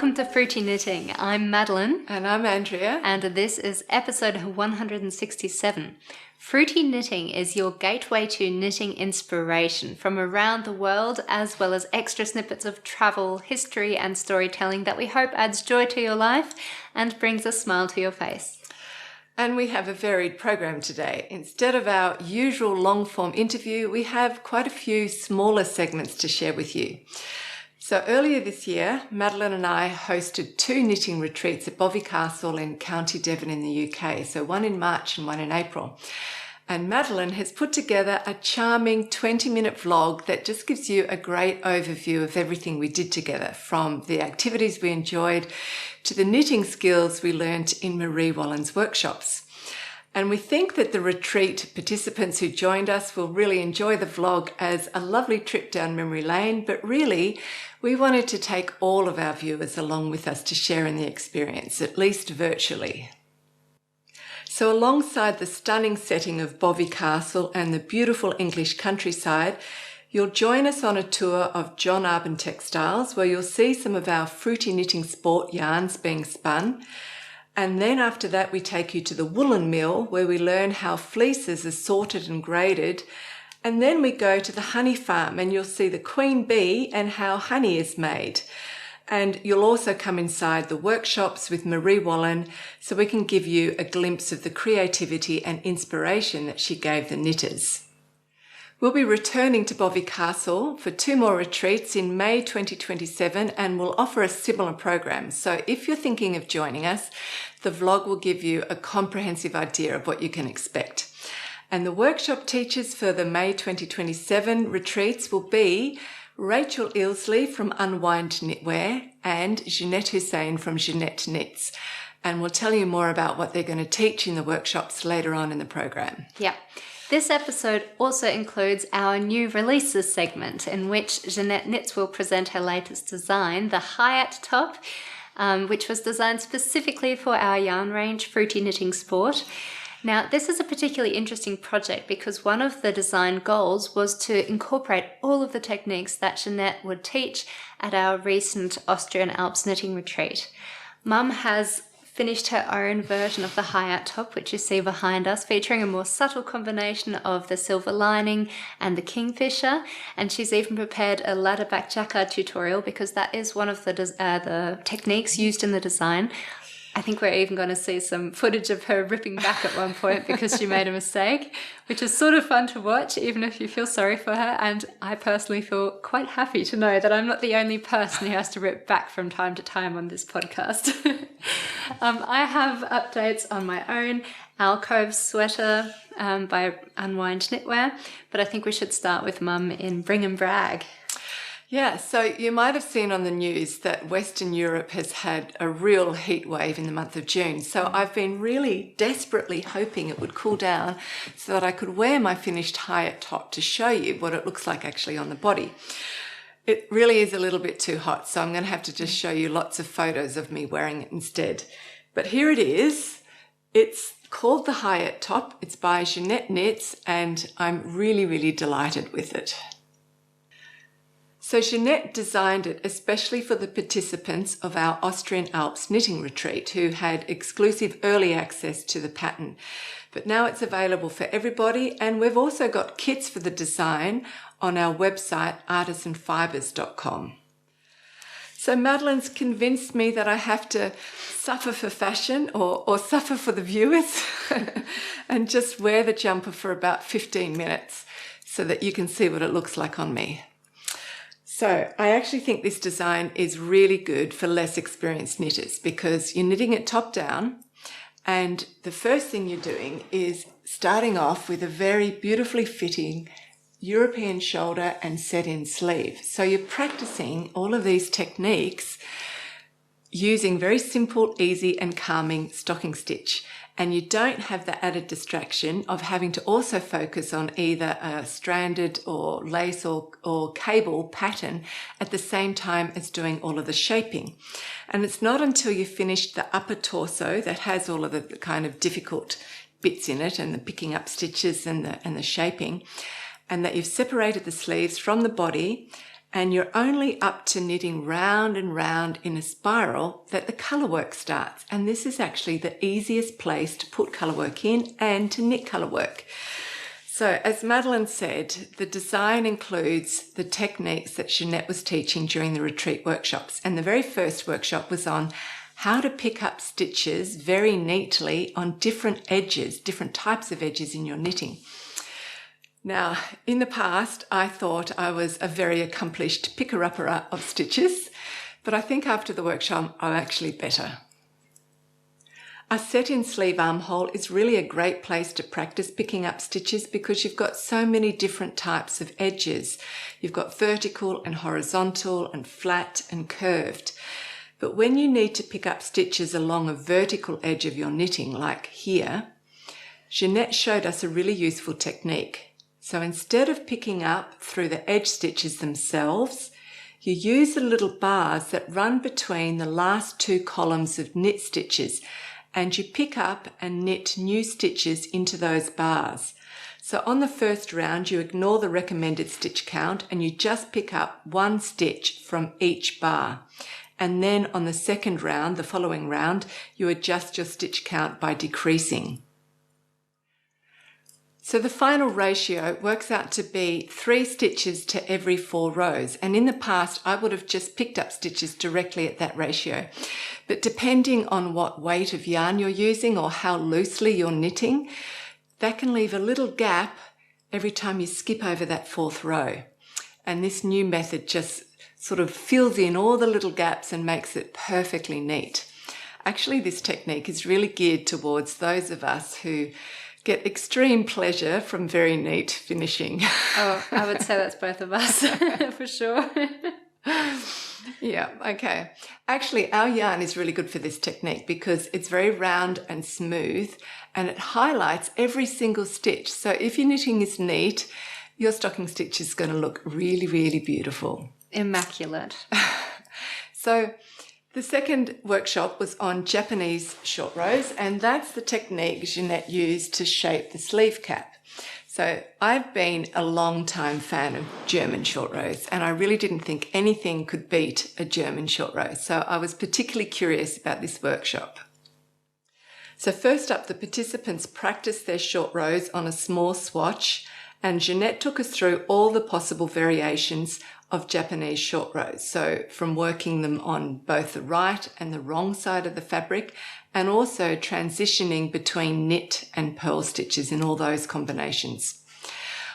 Welcome to Fruity Knitting. I'm Madeline. And I'm Andrea. And this is episode 167. Fruity Knitting is your gateway to knitting inspiration from around the world, as well as extra snippets of travel, history, and storytelling that we hope adds joy to your life and brings a smile to your face. And we have a varied program today. Instead of our usual long-form interview, we have quite a few smaller segments to share with you. So earlier this year, Madeline and I hosted 2 knitting retreats at Bovey Castle in County Devon in the UK. So one in March and one in April. And Madeline has put together a charming 20-minute vlog that just gives you a great overview of everything we did together, from the activities we enjoyed to the knitting skills we learnt in Marie Wallin's workshops. And we think that the retreat participants who joined us will really enjoy the vlog as a lovely trip down memory lane, but really we wanted to take all of our viewers along with us to share in the experience, at least virtually. So alongside the stunning setting of Bovey Castle and the beautiful English countryside, you'll join us on a tour of John Arbon Textiles, where you'll see some of our fruity knitting sport yarns being spun. And then after that, we take you to the woolen mill, where we learn how fleeces are sorted and graded. And then we go to the honey farm, and you'll see the queen bee and how honey is made. And you'll also come inside the workshops with Marie Wallin, so we can give you a glimpse of the creativity and inspiration that she gave the knitters. We'll be returning to Bovey Castle for 2 more retreats in May 2027, and we'll offer a similar program. So if you're thinking of joining us, the vlog will give you a comprehensive idea of what you can expect. And the workshop teachers for the May 2027 retreats will be Rachel Illsley from Unwind Knitwear and Zanete from Zanete Knits. And we'll tell you more about what they're going to teach in the workshops later on in the program. Yep. This episode also includes our new releases segment, in which Jeanette Knits will present her latest design, the Hayat top, which was designed specifically for our yarn range, Fruity Knitting Sport. Now, this is a particularly interesting project because one of the design goals was to incorporate all of the techniques that Jeanette would teach at our recent Austrian Alps knitting retreat. Mum has finished her own version of the Hayat top, which you see behind us, featuring a more subtle combination of the silver lining and the kingfisher. And she's even prepared a ladder back jacquard tutorial because that is one of the techniques used in the design. I think we're even going to see some footage of her ripping back at one point because she made a mistake, which is sort of fun to watch, even if you feel sorry for her. And I personally feel quite happy to know that I'm not the only person who has to rip back from time to time on this podcast. I have updates on my own Alcoves sweater by Unwind Knitwear, but I think we should start with Mum in Bring and Brag. Yeah, so you might have seen on the news that Western Europe has had a real heat wave in the month of June. So I've been really desperately hoping it would cool down so that I could wear my finished Hayat top to show you what it looks like actually on the body. It really is a little bit too hot, so I'm going to have to just show you lots of photos of me wearing it instead. But here it is. It's called the Hayat top. It's by Zanete Knits, and I'm really, really delighted with it. So Jeanette designed it especially for the participants of our Austrian Alps knitting retreat who had exclusive early access to the pattern. But now it's available for everybody, and we've also got kits for the design on our website artisanfibers.com. So Madeline's convinced me that I have to suffer for fashion or suffer for the viewers and just wear the jumper for about 15 minutes so that you can see what it looks like on me. So I actually think this design is really good for less experienced knitters because you're knitting it top down, and the first thing you're doing is starting off with a very beautifully fitting European shoulder and set-in sleeve. So you're practicing all of these techniques using very simple, easy and calming stocking stitch. And you don't have the added distraction of having to also focus on either a stranded or lace or cable pattern at the same time as doing all of the shaping. And it's not until you've finished the upper torso that has all of the kind of difficult bits in it and the picking up stitches and the shaping, and that you've separated the sleeves from the body and you're only up to knitting round and round in a spiral that the colour work starts. And this is actually the easiest place to put colour work in and to knit colour work. So as Madeline said, the design includes the techniques that Zanete was teaching during the retreat workshops. And the very first workshop was on how to pick up stitches very neatly on different edges, different types of edges in your knitting. Now, in the past, I thought I was a very accomplished picker-upper of stitches, but I think after the workshop, I'm actually better. A set-in sleeve armhole is really a great place to practice picking up stitches because you've got so many different types of edges. You've got vertical and horizontal and flat and curved. But when you need to pick up stitches along a vertical edge of your knitting, like here, Zanete showed us a really useful technique. So instead of picking up through the edge stitches themselves, you use the little bars that run between the last two columns of knit stitches, and you pick up and knit new stitches into those bars. So on the first round, you ignore the recommended stitch count and you just pick up one stitch from each bar. And then on the second round, the following round, you adjust your stitch count by decreasing. So the final ratio works out to be 3 stitches to every 4 rows. And in the past, I would have just picked up stitches directly at that ratio. But depending on what weight of yarn you're using or how loosely you're knitting, that can leave a little gap every time you skip over that 4th row. And this new method just sort of fills in all the little gaps and makes it perfectly neat. Actually, this technique is really geared towards those of us who get extreme pleasure from very neat finishing. Oh, I would say that's both of us, for sure. Yeah, okay. Actually, our yarn is really good for this technique because it's very round and smooth and it highlights every single stitch. So if your knitting is neat, your stocking stitch is going to look really, really beautiful. Immaculate. So the second workshop was on Japanese short rows, and that's the technique Zanete used to shape the sleeve cap. So I've been a long time fan of German short rows, and I really didn't think anything could beat a German short row. So I was particularly curious about this workshop. So first up, the participants practiced their short rows on a small swatch, and Zanete took us through all the possible variations of Japanese short rows. So from working them on both the right and the wrong side of the fabric, and also transitioning between knit and purl stitches in all those combinations.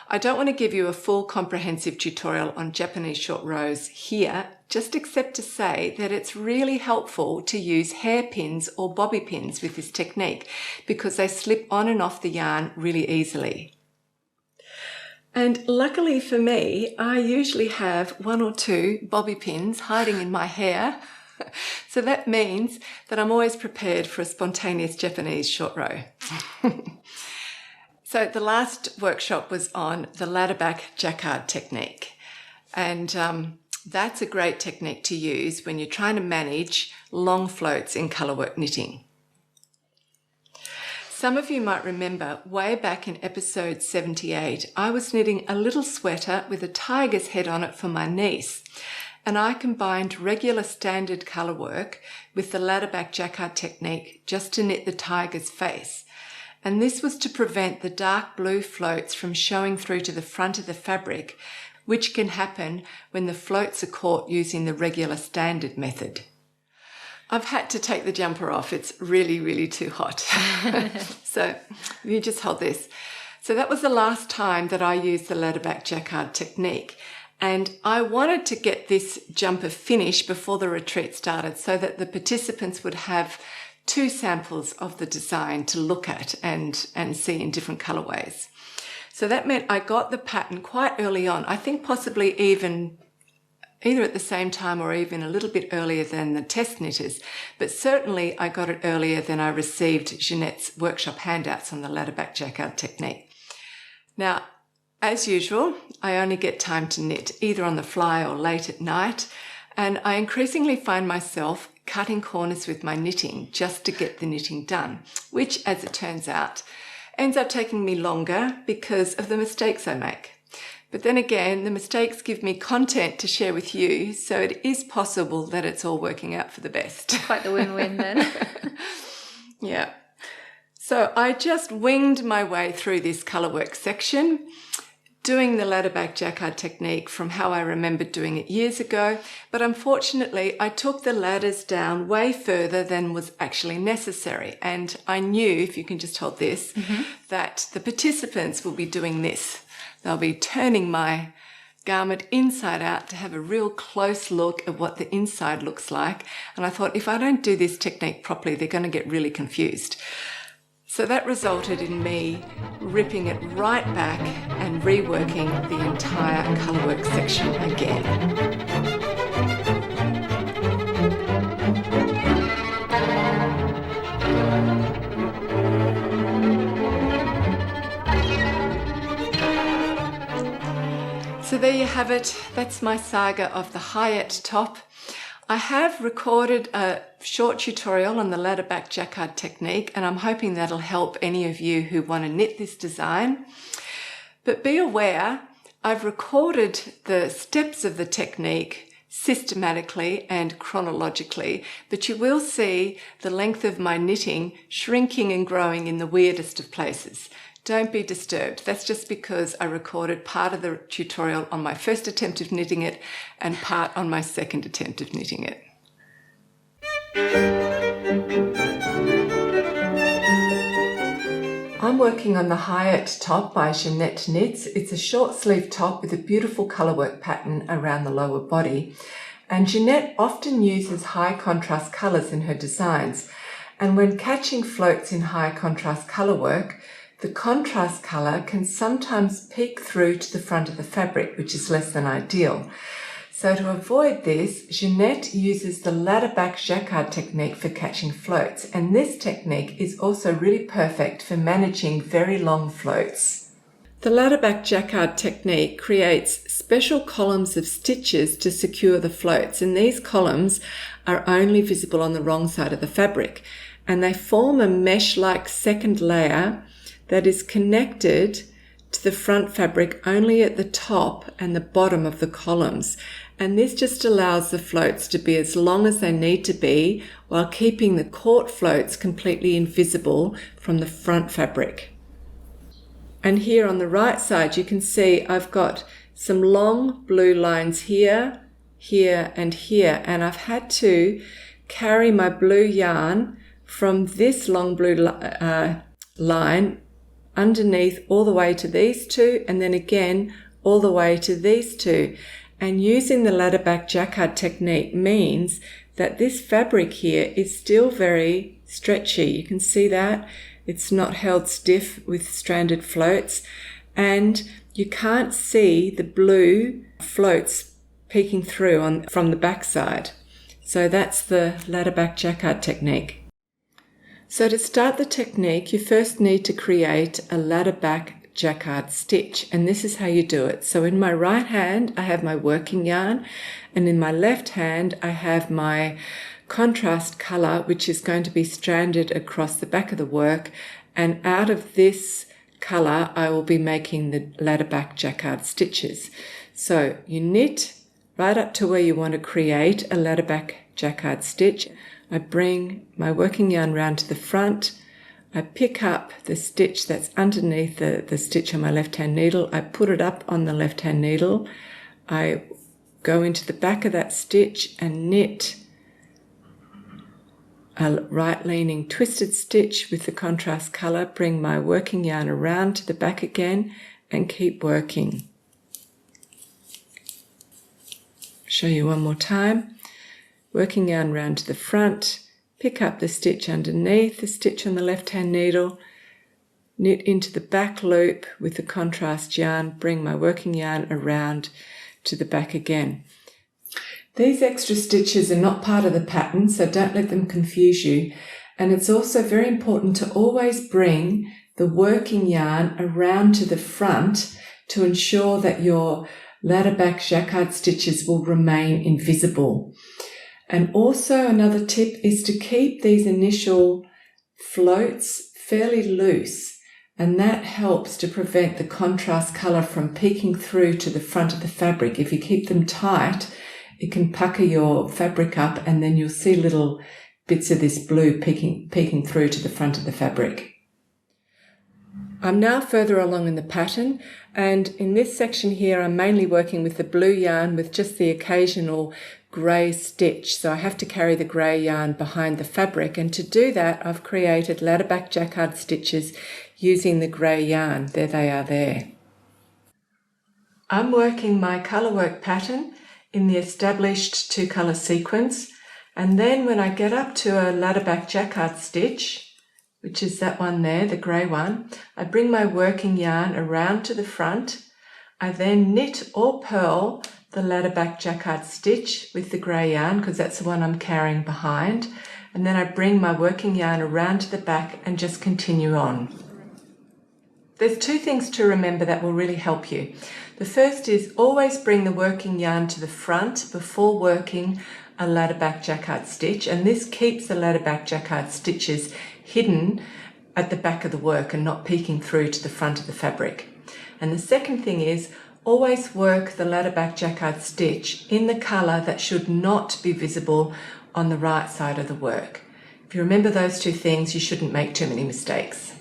I don't want to give you a full comprehensive tutorial on Japanese short rows here, just except to say that it's really helpful to use hairpins or bobby pins with this technique because they slip on and off the yarn really easily. And luckily for me, I usually have 1 or 2 bobby pins hiding in my hair. So that means that I'm always prepared for a spontaneous Japanese short row. So the last workshop was on the ladder back jacquard technique. And that's a great technique to use when you're trying to manage long floats in colourwork knitting. Some of you might remember way back in episode 78, I was knitting a little sweater with a tiger's head on it for my niece, and I combined regular standard colour work with the ladder back jacquard technique just to knit the tiger's face. And this was to prevent the dark blue floats from showing through to the front of the fabric, which can happen when the floats are caught using the regular standard method. I've had to take the jumper off. It's really, really too hot. So you just hold this. So that was the last time that I used the ladder back jacquard technique. And I wanted to get this jumper finished before the retreat started so that the participants would have 2 samples of the design to look at and see in different colorways. So that meant I got the pattern quite early on. I think possibly either at the same time or even a little bit earlier than the test knitters, but certainly I got it earlier than I received Zanete's workshop handouts on the ladder back jacquard technique. Now, as usual, I only get time to knit either on the fly or late at night, and I increasingly find myself cutting corners with my knitting just to get the knitting done, which, as it turns out, ends up taking me longer because of the mistakes I make. But then again, the mistakes give me content to share with you, so it is possible that it's all working out for the best. Quite the win-win then. Yeah. So I just winged my way through this colourwork section, doing the ladder back jacquard technique from how I remembered doing it years ago, but unfortunately I took the ladders down way further than was actually necessary. And I knew, if you can just hold this, that the participants will be doing this. They'll be turning my garment inside out to have a real close look at what the inside looks like. And I thought, if I don't do this technique properly, they're going to get really confused. So that resulted in me ripping it right back and reworking the entire colourwork section again. So there you have it. That's my saga of the Hayat top. I have recorded a short tutorial on the ladder back jacquard technique, and I'm hoping that'll help any of you who want to knit this design. But be aware, I've recorded the steps of the technique systematically and chronologically, but you will see the length of my knitting shrinking and growing in the weirdest of places. Don't be disturbed. That's just because I recorded part of the tutorial on my first attempt of knitting it and part on my second attempt of knitting it. I'm working on the Hayat top by Zanete Knits. It's a short sleeve top with a beautiful colourwork pattern around the lower body. And Zanete often uses high contrast colours in her designs. And when catching floats in high contrast colourwork, the contrast colour can sometimes peek through to the front of the fabric, which is less than ideal. So to avoid this, Zanete uses the ladder back jacquard technique for catching floats, and this technique is also really perfect for managing very long floats. The ladder back jacquard technique creates special columns of stitches to secure the floats, and these columns are only visible on the wrong side of the fabric, and they form a mesh-like second layer that is connected to the front fabric only at the top and the bottom of the columns. And this just allows the floats to be as long as they need to be while keeping the caught floats completely invisible from the front fabric. And here on the right side, you can see I've got some long blue lines here, here, and here. And I've had to carry my blue yarn from this long blue line underneath all the way to these two, and then again all the way to these two. And using the ladder back jacquard technique means that this fabric here is still very stretchy. You can see that it's not held stiff with stranded floats, and you can't see the blue floats peeking through from the back side. So that's the ladder back jacquard technique. So to start the technique, you first need to create a ladder back jacquard stitch, and this is how you do it. So in my right hand, I have my working yarn, and in my left hand, I have my contrast colour, which is going to be stranded across the back of the work, and out of this colour, I will be making the ladder back jacquard stitches. So you knit right up to where you want to create a ladder back jacquard stitch. I bring my working yarn round to the front. I pick up the stitch that's underneath the stitch on my left-hand needle. I put it up on the left-hand needle. I go into the back of that stitch and knit a right-leaning twisted stitch with the contrast colour. Bring my working yarn around to the back again and keep working. Show you one more time. Working yarn round to the front, pick up the stitch underneath the stitch on the left-hand needle, knit into the back loop with the contrast yarn, bring my working yarn around to the back again. These extra stitches are not part of the pattern, so don't let them confuse you. And it's also very important to always bring the working yarn around to the front to ensure that your ladder back jacquard stitches will remain invisible. And also another tip is to keep these initial floats fairly loose. and that helps to prevent the contrast colour from peeking through to the front of the fabric. If you keep them tight, it can pucker your fabric up, and then you'll see little bits of this blue peeking through to the front of the fabric. I'm now further along in the pattern, and in this section here I'm mainly working with the blue yarn with just the occasional grey stitch, so I have to carry the grey yarn behind the fabric, and to do that I've created ladder back jacquard stitches using the grey yarn. There they are there. I'm working my colourwork pattern in the established 2-colour sequence, and then when I get up to a ladder back jacquard stitch, which is that one there, the grey one, I bring my working yarn around to the front. I then knit or purl the ladder back jacquard stitch with the grey yarn, because that's the one I'm carrying behind, and then I bring my working yarn around to the back and just continue on. There's 2 things to remember that will really help you. The first is always bring the working yarn to the front before working a ladder back jacquard stitch, and this keeps the ladder back jacquard stitches hidden at the back of the work and not peeking through to the front of the fabric. And the second thing is always work the ladder back jacquard stitch in the colour that should not be visible on the right side of the work. If you remember those 2 things, you shouldn't make too many mistakes.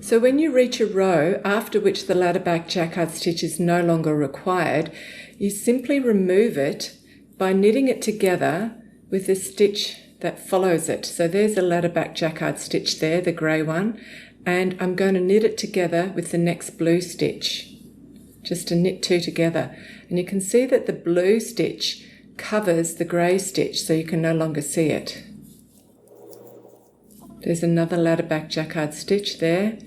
So when you reach a row after which the ladder back jacquard stitch is no longer required, you simply remove it by knitting it together with the stitch that follows it. So there's a ladder back jacquard stitch there, the grey one, and I'm going to knit it together with the next blue stitch, just to knit 2 together. And you can see that the blue stitch covers the grey stitch, so you can no longer see it. There's another ladder back jacquard stitch there,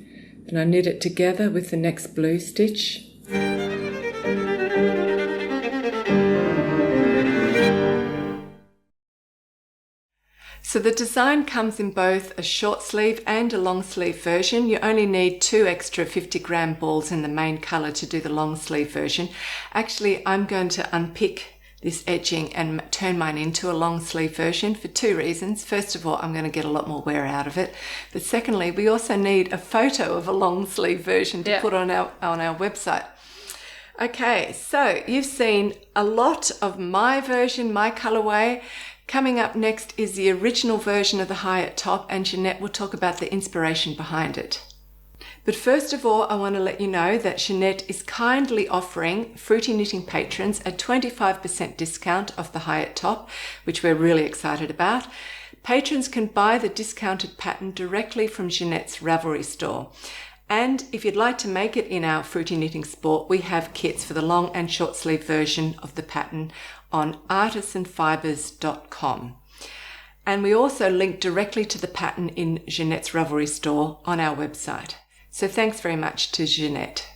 and I knit it together with the next blue stitch. So the design comes in both a short sleeve and a long sleeve version. You only need 2 extra 50-gram balls in the main colour to do the long sleeve version. Actually, I'm going to unpick this edging and turn mine into a long sleeve version for 2 reasons. First of all, I'm going to get a lot more wear out of it. But secondly, we also need a photo of a long sleeve version to put on our website. Okay, so you've seen a lot of my version, my colourway. Coming up next is the original version of the Hayat top, and Jeanette will talk about the inspiration behind it. But first of all, I want to let you know that Jeanette is kindly offering Fruity Knitting patrons a 25% discount off the Hayat top, which we're really excited about. Patrons can buy the discounted pattern directly from Jeanette's Ravelry store. And if you'd like to make it in our Fruity Knitting Sport, we have kits for the long and short sleeve version of the pattern on artisanfibers.com. And we also link directly to the pattern in Jeanette's Ravelry store on our website. So thanks very much to Jeanette.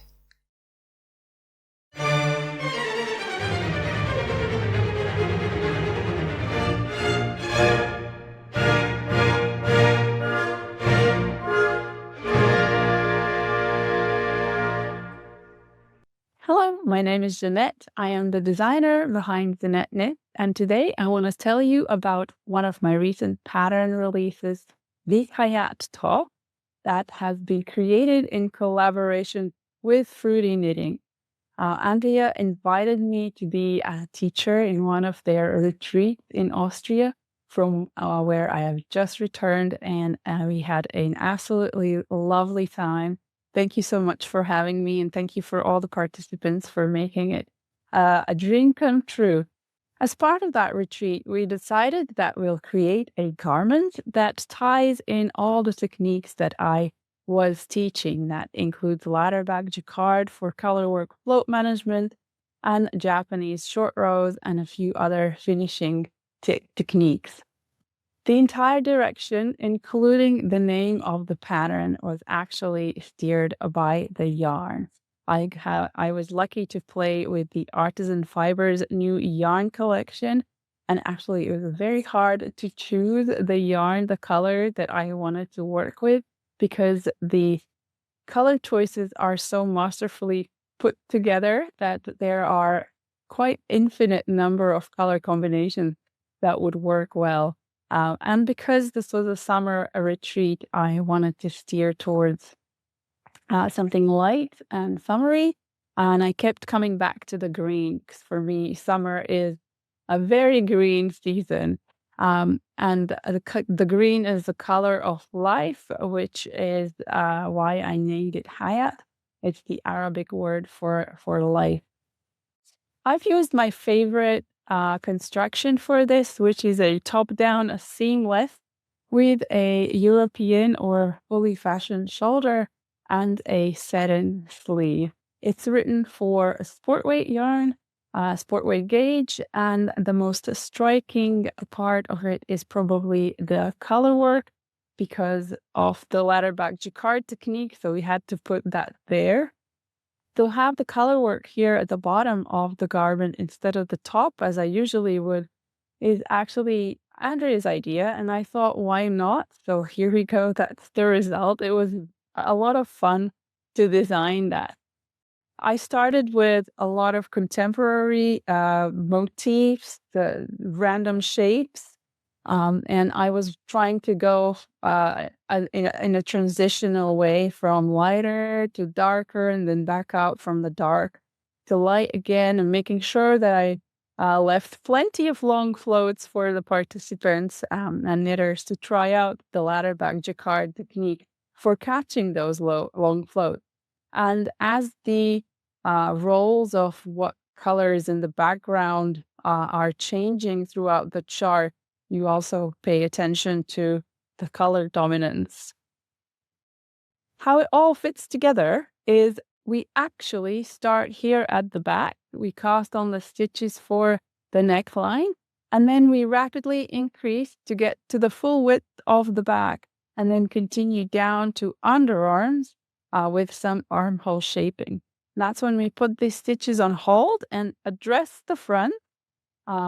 Hello, my name is Zanete. I am the designer behind Zanete Knit, and today I want to tell you about one of my recent pattern releases, the Hayat top, that has been created in collaboration with Fruity Knitting. Andrea invited me to be a teacher in one of their retreats in Austria from where I have just returned, and we had an absolutely lovely time. Thank you so much for having me, and thank you for all the participants for making it a dream come true. As part of that retreat, we decided that we'll create a garment that ties in all the techniques that I was teaching. That includes ladder back jacquard for colorwork float management and Japanese short rows and a few other finishing techniques. The entire direction, including the name of the pattern, was actually steered by the yarn. I was lucky to play with the Artisan Fibers new yarn collection, and actually it was very hard to choose the yarn, the color that I wanted to work with, because the color choices are so masterfully put together that there are quite infinite number of color combinations that would work well. And because this was a summer retreat, I wanted to steer towards something light and summery. And I kept coming back to the green because for me, summer is a very green season. And the green is the color of life, which is why I named it Hayat. It's the Arabic word for life. I've used my favorite construction for this, which is a top-down seamless with a European or fully fashioned shoulder and a satin sleeve. It's written for a sport weight yarn, sport weight gauge, and the most striking part of it is probably the color work because of the ladder back jacquard technique. So we had to put that there. To have the color work here at the bottom of the garment instead of the top, as I usually would, is actually Andrea's idea. And I thought, why not? So here we go. That's the result. It was a lot of fun to design that. I started with a lot of contemporary motifs, the random shapes, and I was trying to go in a transitional way from lighter to darker and then back out from the dark to light again, and making sure that I left plenty of long floats for the participants and knitters to try out the ladder back jacquard technique for catching those long floats. And as the roles of what colors in the background are changing throughout the chart, you also pay attention to the color dominance. How it all fits together is we actually start here at the back. We cast on the stitches for the neckline, and then we rapidly increase to get to the full width of the back, and then continue down to underarms with some armhole shaping. That's when we put these stitches on hold and address the front.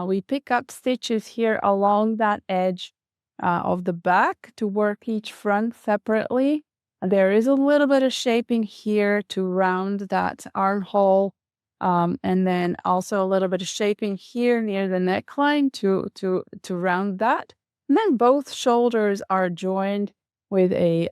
We pick up stitches here along that edge of the back to work each front separately. There is a little bit of shaping here to round that armhole, and then also a little bit of shaping here near the neckline to round that. And then both shoulders are joined with a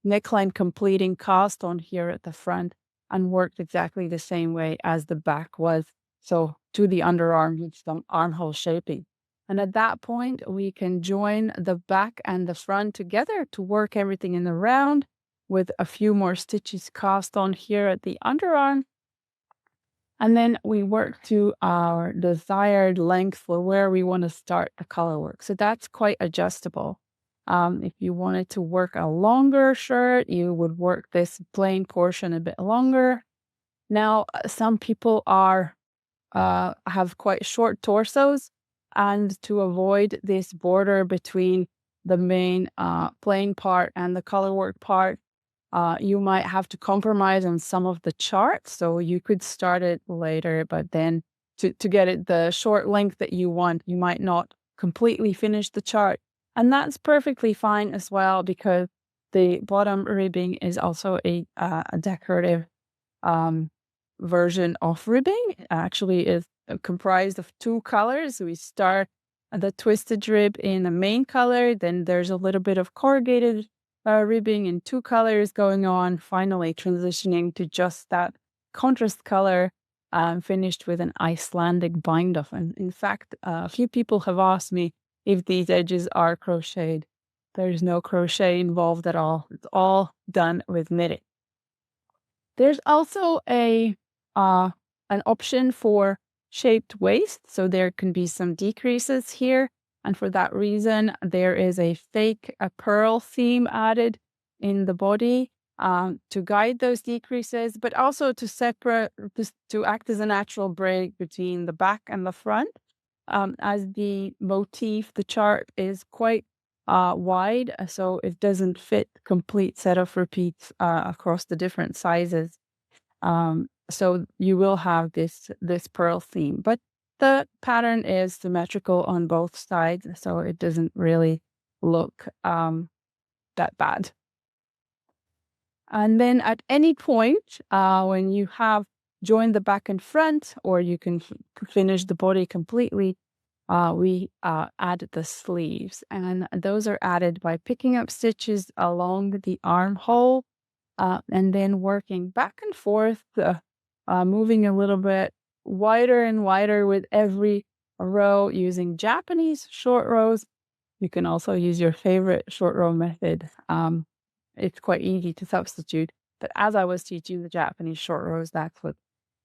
neckline completing cast on here at the front and worked exactly the same way as the back was. So to the underarm with some armhole shaping. And at that point, we can join the back and the front together to work everything in the round with a few more stitches cast on here at the underarm. And then we work to our desired length for where we want to start the color work. So that's quite adjustable. If you wanted to work a longer shirt, you would work this plain portion a bit longer. Now, some people have quite short torsos, and to avoid this border between the main plain part and the color work part, you might have to compromise on some of the charts. So you could start it later, but then to get it the short length that you want, you might not completely finish the chart. And that's perfectly fine as well, because the bottom ribbing is also a decorative version of ribbing. It actually is comprised of two colors. We start the twisted rib in the main color, then there's a little bit of corrugated ribbing in two colors going on, finally transitioning to just that contrast color finished with an Icelandic bind off. And in fact, a few people have asked me if these edges are crocheted. There's no crochet involved at all. It's all done with knitting. There's also an option for shaped waist, so there can be some decreases here, and for that reason, there is a fake pearl seam added in the body to guide those decreases, but also to separate, to act as a natural break between the back and the front. As the motif, the chart is quite wide, so it doesn't fit complete set of repeats across the different sizes. So you will have this pearl theme, but the pattern is symmetrical on both sides, so it doesn't really look that bad. And then at any point, when you have joined the back and front, or you can finish the body completely, we add the sleeves, and those are added by picking up stitches along the armhole and then working back and forth, moving a little bit wider and wider with every row using Japanese short rows. You can also use your favorite short row method. It's quite easy to substitute. But as I was teaching the Japanese short rows, that's what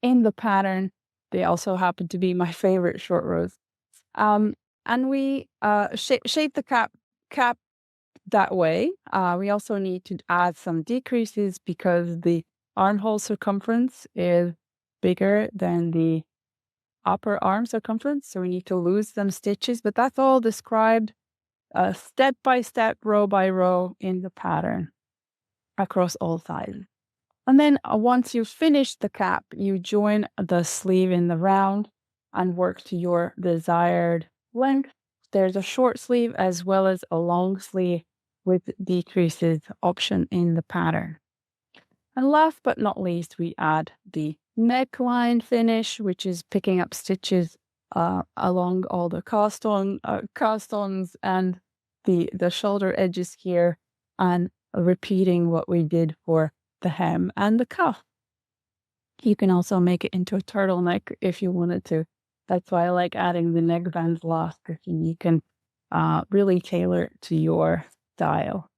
in the pattern. They also happen to be my favorite short rows. And we shape the cap that way. We also need to add some decreases because the armhole circumference is bigger than the upper arm circumference. So we need to lose some stitches, but that's all described step by step, row by row in the pattern across all sides. And then once you've finished the cap, you join the sleeve in the round and work to your desired length. There's a short sleeve as well as a long sleeve with decreases option in the pattern. And last but not least, we add the neckline finish, which is picking up stitches along all the cast-ons and the shoulder edges here, and repeating what we did for the hem and the cuff. You can also make it into a turtleneck if you wanted to. That's why I like adding the neckbands last, because you can really tailor it to your style.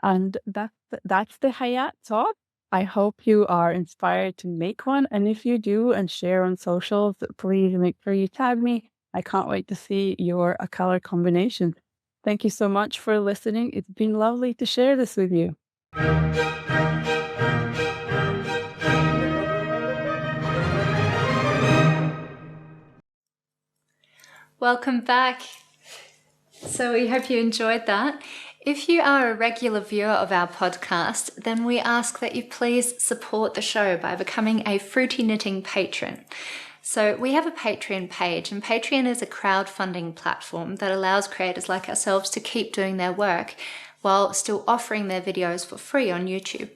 And that's the Hayat top. I hope you are inspired to make one. And if you do and share on socials, please make sure you tag me. I can't wait to see your color combination. Thank you so much for listening. It's been lovely to share this with you. Welcome back. So we hope you enjoyed that. If you are a regular viewer of our podcast, then we ask that you please support the show by becoming a Fruity Knitting patron. So we have a Patreon page, and Patreon is a crowdfunding platform that allows creators like ourselves to keep doing their work while still offering their videos for free on YouTube.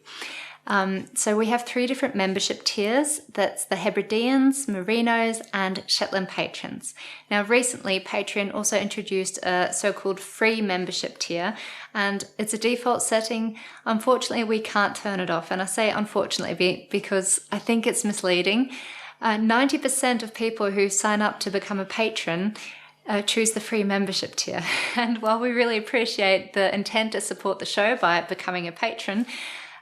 So we have 3 different membership tiers. That's the Hebrideans, Merinos, and Shetland patrons. Now, recently, Patreon also introduced a so-called free membership tier, and it's a default setting. Unfortunately, we can't turn it off, and I say unfortunately because I think it's misleading. 90% of people who sign up to become a patron choose the free membership tier. And while we really appreciate the intent to support the show by becoming a patron,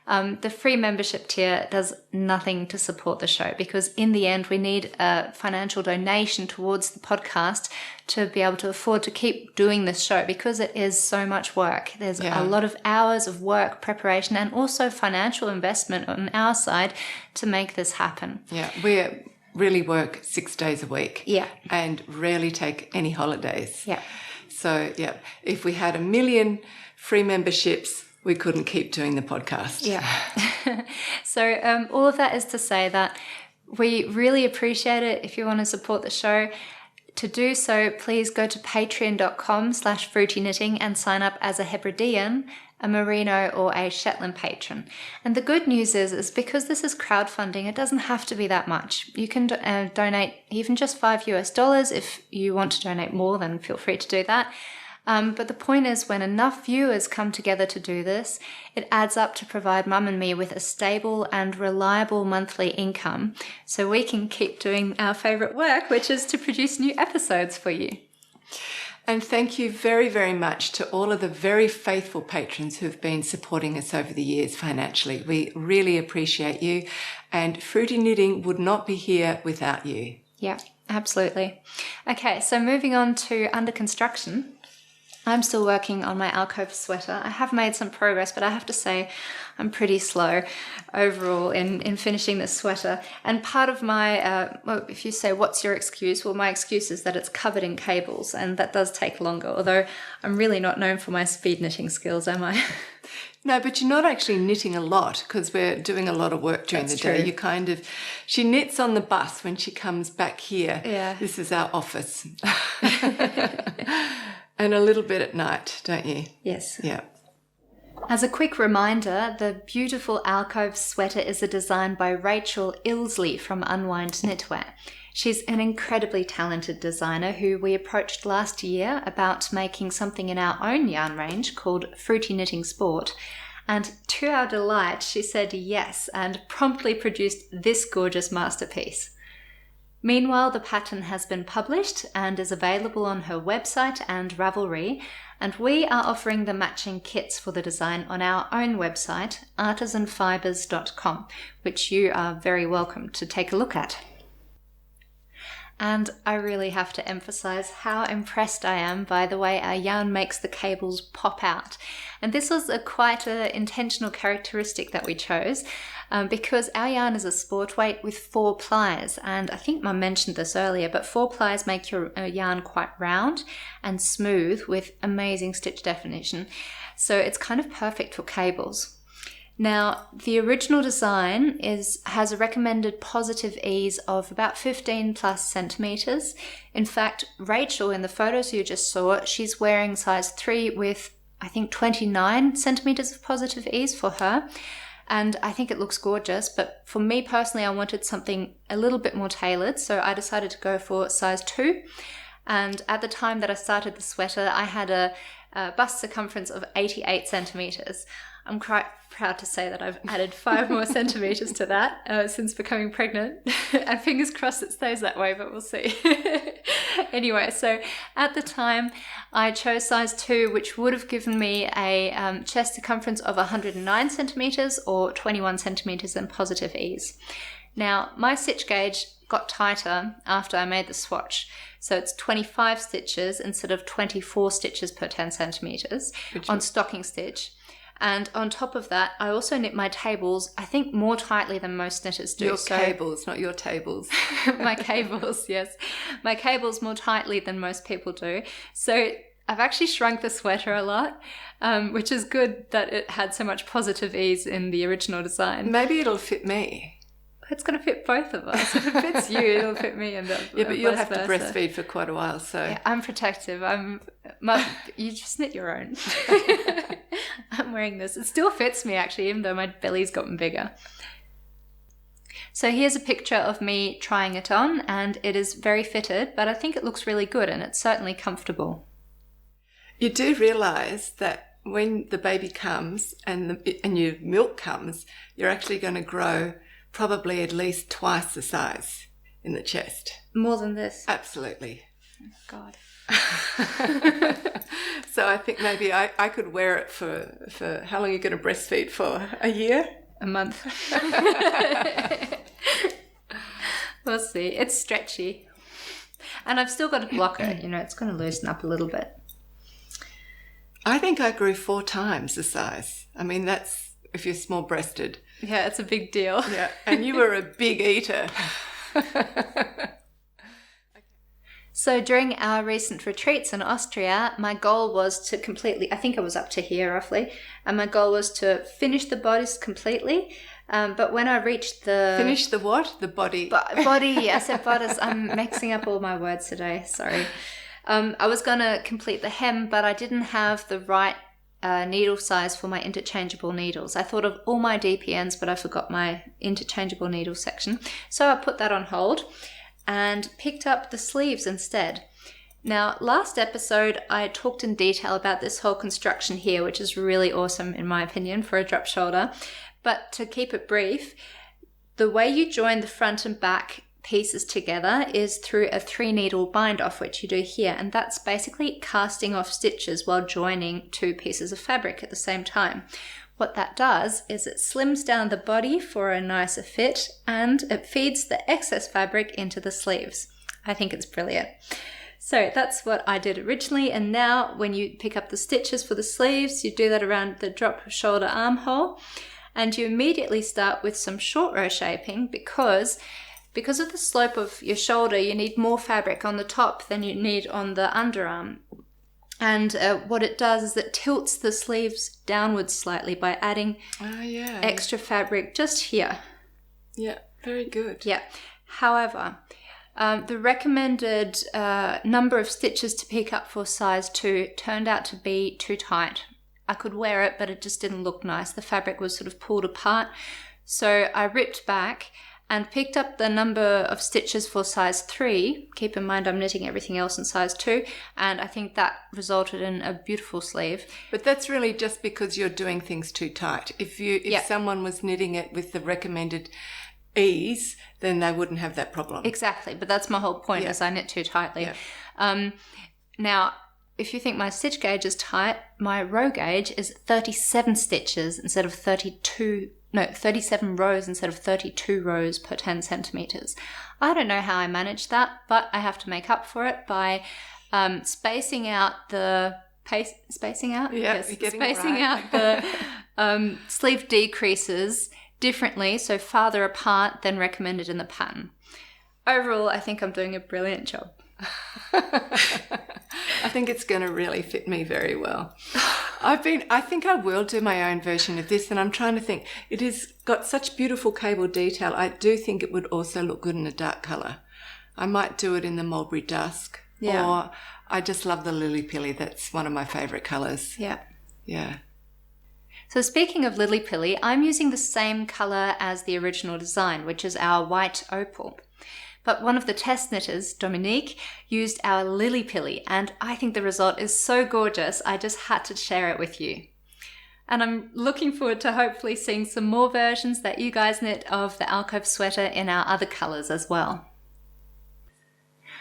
the free membership tier does nothing to support the show, because in the end we need a financial donation towards the podcast to be able to afford to keep doing this show, because it is so much work. There's a lot of hours of work, preparation, and also financial investment on our side to make this happen. Yeah, we really work 6 days a week. Yeah. And rarely take any holidays. Yeah. So, if we had 1 million free memberships, we couldn't keep doing the podcast. Yeah. So all of that is to say that we really appreciate it if you want to support the show. To do so, please go to patreon.com/fruityknitting and sign up as a Hebridean, a Merino, or a Shetland patron. And the good news is because this is crowdfunding, it doesn't have to be that much. You can donate even just $5 if you want to donate more, then feel free to do that. But the point is, when enough viewers come together to do this, it adds up to provide Mum and me with a stable and reliable monthly income so we can keep doing our favourite work, which is to produce new episodes for you. And thank you very, very much to all of the very faithful patrons who've been supporting us over the years financially. We really appreciate you, and Fruity Knitting would not be here without you. Yeah, absolutely. Okay, so moving on to under construction. I'm still working on my Alcoves sweater. I have made some progress, but I have to say I'm pretty slow overall in finishing this sweater. And part of my, if you say, what's your excuse? Well, my excuse is that it's covered in cables, and that does take longer, although I'm really not known for my speed knitting skills, am I? No, but you're not actually knitting a lot, because we're doing a lot of work during the day. You she knits on the bus when she comes back here. Yeah. This is our office. And a little bit at night, don't you? Yes. Yeah. As a quick reminder, the beautiful Alcoves sweater is a design by Rachel Illsley from Unwind Knitwear. She's an incredibly talented designer who we approached last year about making something in our own yarn range called Fruity Knitting Sport. And to our delight, she said yes and promptly produced this gorgeous masterpiece. Meanwhile, the pattern has been published and is available on her website and Ravelry, and we are offering the matching kits for the design on our own website, artisanfibers.com, which you are very welcome to take a look at. And I really have to emphasize how impressed I am by the way our yarn makes the cables pop out. And this was quite an intentional characteristic that we chose because our yarn is a sport weight with 4 plies. And I think Mum mentioned this earlier, but 4 plies make your yarn quite round and smooth with amazing stitch definition. So it's kind of perfect for cables. Now, the original design has a recommended positive ease of about 15 plus centimeters. In fact, Rachel, in the photos you just saw, she's wearing size 3 with, I think, 29 centimeters of positive ease for her. And I think it looks gorgeous, but for me personally, I wanted something a little bit more tailored, so I decided to go for size 2. And at the time that I started the sweater, I had a bust circumference of 88 centimeters. I'm quite proud to say that I've added 5 more centimeters to that since becoming pregnant. And fingers crossed it stays that way, but we'll see. Anyway, so at the time I chose size 2, which would have given me a chest circumference of 109 centimeters or 21 centimeters in positive ease. Now, my stitch gauge got tighter after I made the swatch. So it's 25 stitches instead of 24 stitches per 10 centimeters on stocking stitch. And on top of that, I also knit my tables, I think, more tightly than most knitters do. Your cables, not your tables. My cables, yes. My cables more tightly than most people do. So I've actually shrunk the sweater a lot, which is good that it had so much positive ease in the original design. Maybe it'll fit me. It's going to fit both of us. If it fits you, it'll fit me. And yeah, but you'll have to breastfeed for quite a while, so... Yeah, I'm protective. You just knit your own. I'm wearing this. It still fits me, actually, even though my belly's gotten bigger. So here's a picture of me trying it on, and it is very fitted, but I think it looks really good, and it's certainly comfortable. You do realise that when the baby comes and your milk comes, you're actually going to grow probably at least twice the size in the chest. More than this? Absolutely. Oh, God. So I think maybe I could wear it for how long are you going to breastfeed for? A year? A month. We'll see. It's stretchy. And I've still got to block it. It's going to loosen up a little bit. I think I grew 4 times the size. I mean, that's if you're small-breasted. Yeah, it's a big deal. Yeah, and you were a big eater. So during our recent retreats in Austria, my goal was to completely, I think I was up to here roughly, and my goal was to finish the bodice completely. But when I reached the... Finish the what? The body. Body, I said bodice. I'm mixing up all my words today, sorry. I was going to complete the hem, but I didn't have the right needle size for my interchangeable needles. I thought of all my DPNs, but I forgot my interchangeable needle section. So I put that on hold and picked up the sleeves instead. Now, last episode, I talked in detail about this whole construction here, which is really awesome in my opinion for a drop shoulder. But to keep it brief, the way you join the front and back pieces together is through a 3-needle bind off, which you do here, and that's basically casting off stitches while joining 2 pieces of fabric at the same time. What that does is it slims down the body for a nicer fit, and it feeds the excess fabric into the sleeves. I think it's brilliant. So that's what I did originally, and now when you pick up the stitches for the sleeves, you do that around the drop shoulder armhole, and you immediately start with some short row shaping because of the slope of your shoulder, you need more fabric on the top than you need on the underarm. And what it does is it tilts the sleeves downwards slightly by adding extra fabric just here. Yeah, very good. Yeah. However, the recommended number of stitches to pick up for size 2 turned out to be too tight. I could wear it, but it just didn't look nice. The fabric was sort of pulled apart. So I ripped back and picked up the number of stitches for size 3. Keep in mind I'm knitting everything else in size 2, and I think that resulted in a beautiful sleeve. But that's really just because you're doing things too tight. If someone was knitting it with the recommended ease, then they wouldn't have that problem. Exactly, but that's my whole point, is I knit too tightly. Yeah. Now, if you think my stitch gauge is tight, my row gauge is 37 stitches instead of 37 rows instead of 32 rows per 10 centimeters. I don't know how I managed that, but I have to make up for it by spacing out the sleeve decreases differently, so farther apart than recommended in the pattern. Overall, I think I'm doing a brilliant job. I think it's going to really fit me very well. I think I will do my own version of this, and I'm trying to think. It has got such beautiful cable detail. I do think it would also look good in a dark colour. I might do it in the mulberry dusk. Yeah. Or I just love the lily pilly. That's one of my favourite colours. Yeah. Yeah. So speaking of lily pilly, I'm using the same colour as the original design, which is our white opal. But one of the test knitters, Dominique, used our lily pilly, and I think the result is so gorgeous, I just had to share it with you. And I'm looking forward to hopefully seeing some more versions that you guys knit of the Alcove sweater in our other colours as well.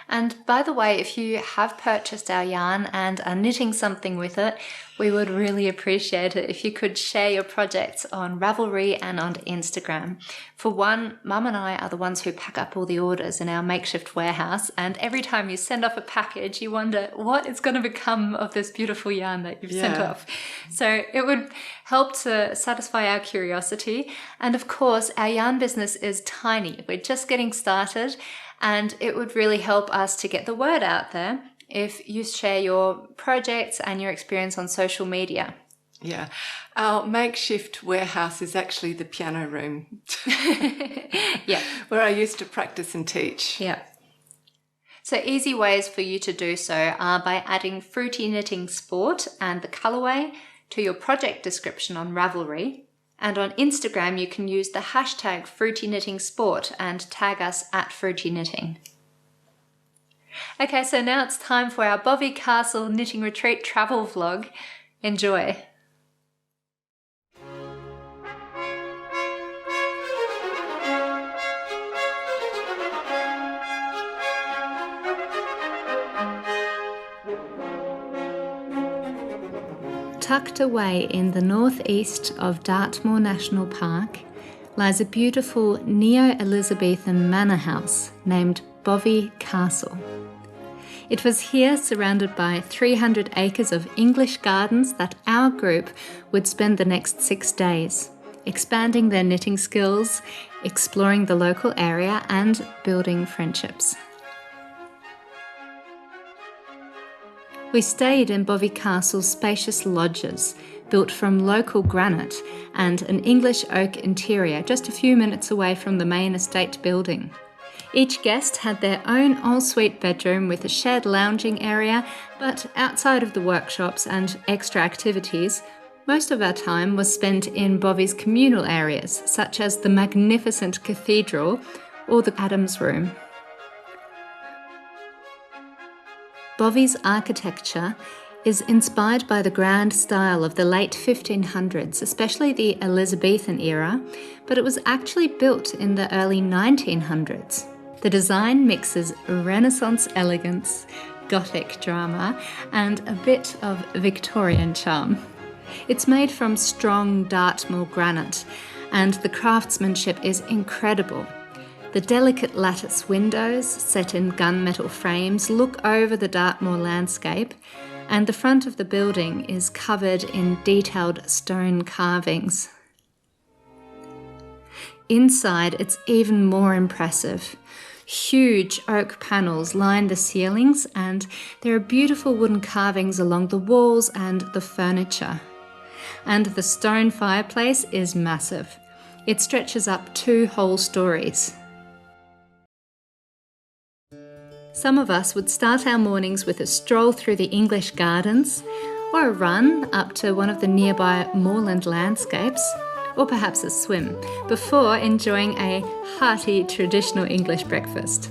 And by the way, if you have purchased our yarn and are knitting something with it, we would really appreciate it if you could share your projects on Ravelry and on Instagram. For one, Mum and I are the ones who pack up all the orders in our makeshift warehouse, and every time you send off a package, you wonder what is going to become of this beautiful yarn that you've sent off. So it would help to satisfy our curiosity. And of course, our yarn business is tiny. We're just getting started, and it would really help us to get the word out there if you share your projects and your experience on social media. Yeah. Our makeshift warehouse is actually the piano room. Yeah. Where I used to practice and teach. Yeah. So easy ways for you to do so are by adding Fruity Knitting Sport and the colourway to your project description on Ravelry. And on Instagram, you can use the hashtag Fruity Knitting Sport and tag us at Fruity Knitting. Okay, so now it's time for our Bovey Castle Knitting Retreat travel vlog. Enjoy. Tucked away in the northeast of Dartmoor National Park lies a beautiful neo-Elizabethan manor house named Bovey Castle. It was here, surrounded by 300 acres of English gardens, that our group would spend the next 6 days, expanding their knitting skills, exploring the local area, and building friendships. We stayed in Bovey Castle's spacious lodges, built from local granite and an English oak interior just a few minutes away from the main estate building. Each guest had their own ensuite bedroom with a shared lounging area, but outside of the workshops and extra activities, most of our time was spent in Bovey's communal areas, such as the magnificent cathedral or the Adams Room. Bovey's architecture is inspired by the grand style of the late 1500s, especially the Elizabethan era, but it was actually built in the early 1900s. The design mixes Renaissance elegance, Gothic drama, and a bit of Victorian charm. It's made from strong Dartmoor granite, and the craftsmanship is incredible. The delicate lattice windows, set in gunmetal frames, look over the Dartmoor landscape, and the front of the building is covered in detailed stone carvings. Inside, it's even more impressive. Huge oak panels line the ceilings, and there are beautiful wooden carvings along the walls and the furniture. And the stone fireplace is massive. It stretches up 2 whole stories. Some of us would start our mornings with a stroll through the English gardens, or a run up to one of the nearby moorland landscapes, or perhaps a swim, before enjoying a hearty traditional English breakfast.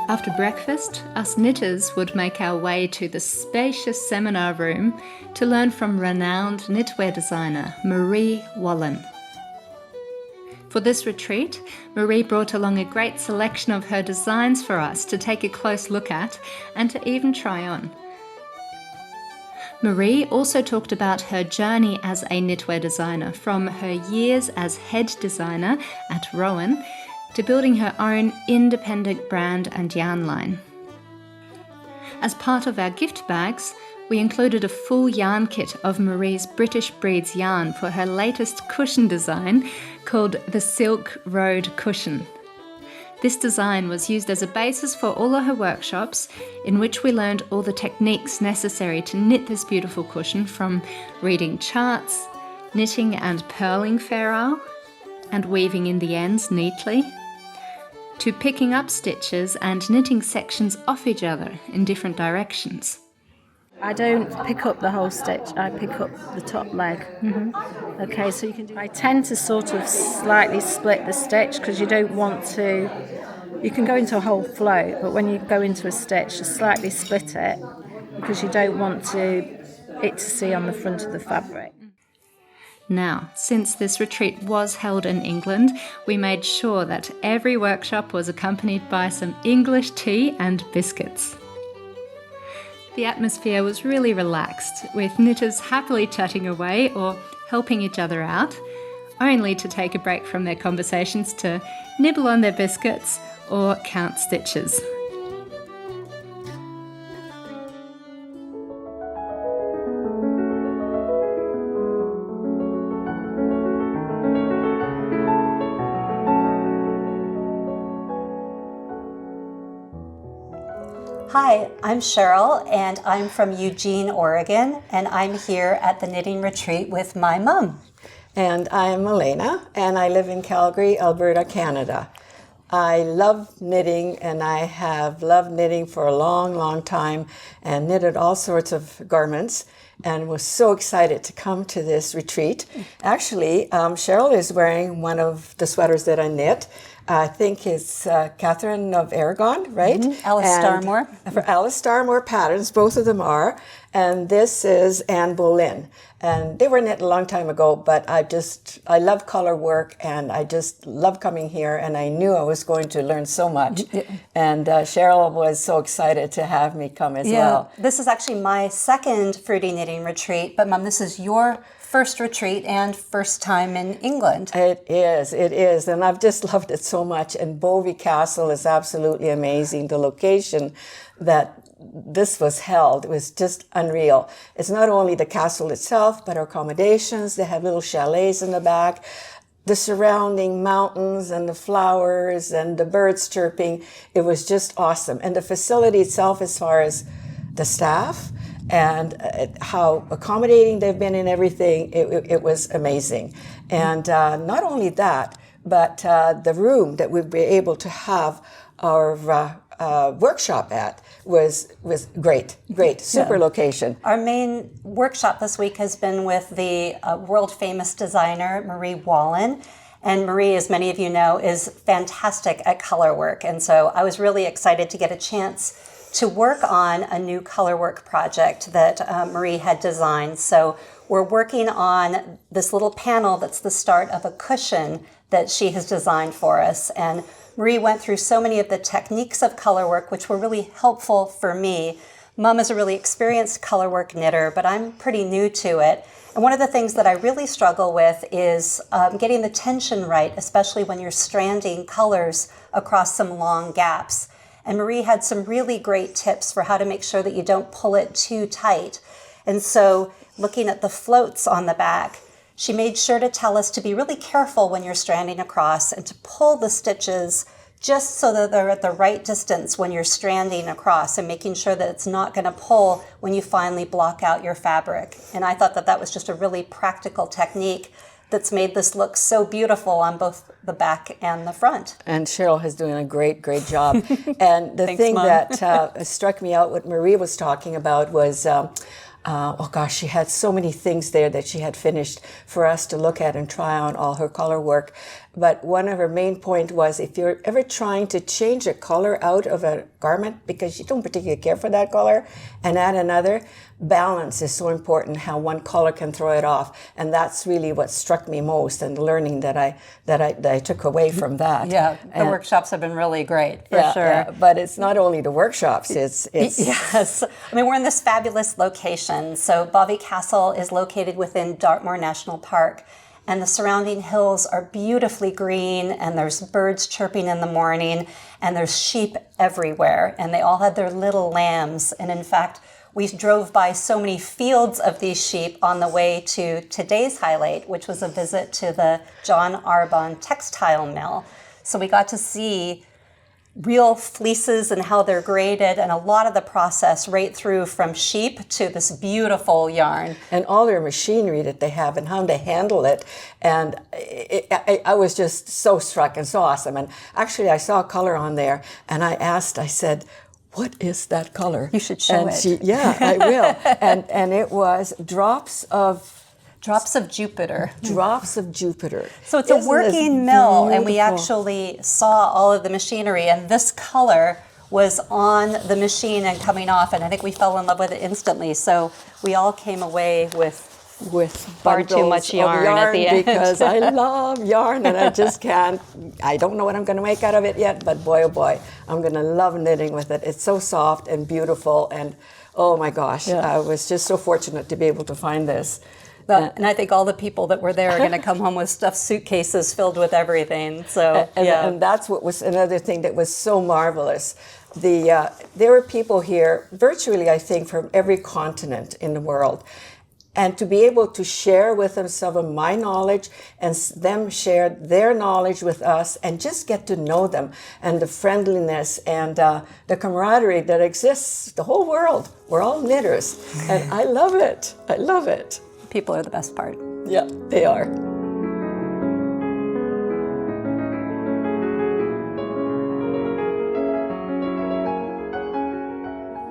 After breakfast, us knitters would make our way to the spacious seminar room to learn from renowned knitwear designer Marie Wallin. For this retreat, Marie brought along a great selection of her designs for us to take a close look at and to even try on. Marie also talked about her journey as a knitwear designer, from her years as head designer at Rowan to building her own independent brand and yarn line. As part of our gift bags, we included a full yarn kit of Marie's British Breeds yarn for her latest cushion design called the Silk Road Cushion. This design was used as a basis for all of her workshops, in which we learned all the techniques necessary to knit this beautiful cushion, from reading charts, knitting and purling ferrule, and weaving in the ends neatly, to picking up stitches and knitting sections off each other in different directions. I don't pick up the whole stitch, I pick up the top leg. Mm-hmm. Okay, so you can do... I tend to sort of slightly split the stitch, because you don't want to... You can go into a whole float, but when you go into a stitch, you slightly split it, because you don't want it to see on the front of the fabric. Now, since this retreat was held in England, we made sure that every workshop was accompanied by some English tea and biscuits. The atmosphere was really relaxed, with knitters happily chatting away or helping each other out, only to take a break from their conversations to nibble on their biscuits or count stitches. Hi, I'm Cheryl, and I'm from Eugene, Oregon, and I'm here at the knitting retreat with my mom. And I'm Elena, and I live in Calgary, Alberta, Canada. I love knitting, and I have loved knitting for a long, long time, and knitted all sorts of garments, and was so excited to come to this retreat. Actually, Cheryl is wearing one of the sweaters that I knit. I think it's Catherine of Aragon, right? Mm-hmm. Alice Starmore. For Alice Starmore patterns, both of them are. And this is Anne Boleyn. And they were knit a long time ago, but I love color work, and I just love coming here, and I knew I was going to learn so much. And Cheryl was so excited to have me come as well. This is actually my second fruity knitting retreat, but Mom, this is your first retreat and first time in England. It is, and I've just loved it so much. And Bovey Castle is absolutely amazing. The location that this was held, it was just unreal. It's not only the castle itself, but our accommodations. They have little chalets in the back, the surrounding mountains and the flowers and the birds chirping. It was just awesome. And the facility itself, as far as the staff and how accommodating they've been in everything, it was amazing. And not only that, but the room that we'd be able to have our workshop at was great, super location. Our main workshop this week has been with the world famous designer Marie Wallin. And Marie, as many of you know, is fantastic at color work. And so I was really excited to get a chance to work on a new color work project that Marie had designed. So we're working on this little panel that's the start of a cushion that she has designed for us. And Marie went through so many of the techniques of color work, which were really helpful for me. Mom is a really experienced color work knitter, but I'm pretty new to it. And one of the things that I really struggle with is getting the tension right, especially when you're stranding colors across some long gaps. And Marie had some really great tips for how to make sure that you don't pull it too tight. And so looking at the floats on the back, she made sure to tell us to be really careful when you're stranding across and to pull the stitches just so that they're at the right distance when you're stranding across, and making sure that it's not going to pull when you finally block out your fabric. And I thought that that was just a really practical technique that's made this look so beautiful on both the back and the front. And Cheryl is doing a great job. And the Thanks, thing Mom. that struck me out, what Marie was talking about, was oh gosh, she had so many things there that she had finished for us to look at and try on all her color work. But one of her main point was, if you're ever trying to change a color out of a garment because you don't particularly care for that color and add another, balance is so important, how one color can throw it off. And that's really what struck me most, and the learning that I took away from that. Yeah, the workshops have been really great, for sure. Yeah, but it's not only the workshops, it's Yes. I mean, we're in this fabulous location. So Bovey Castle is located within Dartmoor National Park, and the surrounding hills are beautifully green, and there's birds chirping in the morning, and there's sheep everywhere, and they all had their little lambs. And in fact, we drove by so many fields of these sheep on the way to today's highlight, which was a visit to the John Arbon Textile Mill. So we got to see real fleeces and how they're graded, and a lot of the process right through from sheep to this beautiful yarn. And all their machinery that they have and how they handle it. And I was just so struck and so awesome. And actually I saw a color on there, and I said, what is that color? You should show it. Yeah, I will. And it was Drops of Jupiter. Drops of Jupiter. So it's a working mill, and we actually saw all of the machinery, and this color was on the machine and coming off, and I think we fell in love with it instantly. So we all came away with far too much yarn at the end. Because I love yarn, and I just can't. I don't know what I'm going to make out of it yet, but boy, oh boy, I'm going to love knitting with it. It's so soft and beautiful, and oh my gosh, I was just so fortunate to be able to find this. And I think all the people that were there are going to come home with stuffed suitcases filled with everything. So and that's what was another thing that was so marvelous. There were people here, virtually, I think, from every continent in the world. And to be able to share with them some of my knowledge, and them share their knowledge with us, and just get to know them, and the friendliness and the camaraderie that exists, the whole world. We're all knitters, and I love it. I love it. people are the best part. Yeah, they are.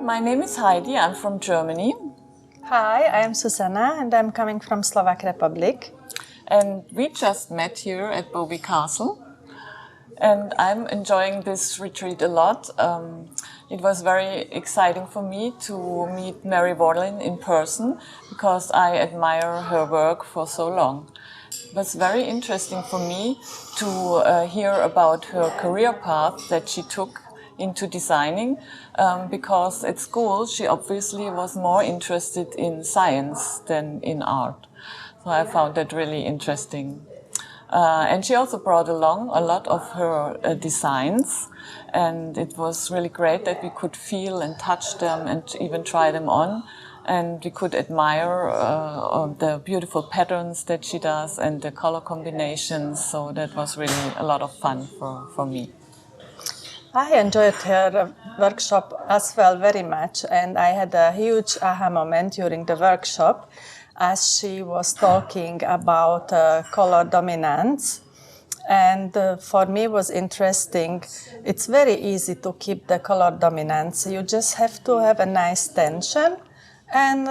My name is Heidi, I'm from Germany. Hi, I am Susanna and I'm coming from Slovak Republic. And we just met here at Bovey Castle. And I'm enjoying this retreat a lot. It was very exciting for me to meet Mary Wallin in person because I admire her work for so long. It was very interesting for me to hear about her career path that she took into designing, because at school she obviously was more interested in science than in art. So I found that really interesting. And she also brought along a lot of her designs, and it was really great that we could feel and touch them and even try them on, and we could admire the beautiful patterns that she does and the color combinations. So that was really a lot of fun for me. I enjoyed her workshop as well very much, and I had a huge aha moment during the workshop as she was talking about color dominance. And for me it was interesting. It's very easy to keep the color dominance. You just have to have a nice tension and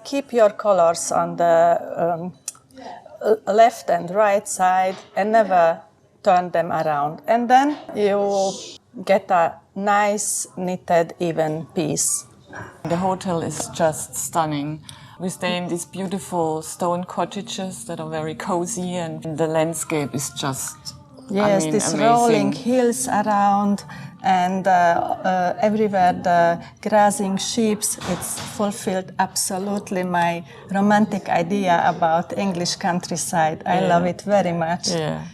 keep your colors on the left and right side and never turn them around. And then you get a nice knitted even piece. The hotel is just stunning. We stay in these beautiful stone cottages that are very cozy, and the landscape is just these amazing. Rolling hills around, and everywhere the grazing sheep. It's fulfilled absolutely my romantic idea about English countryside. I love it very much. Yeah.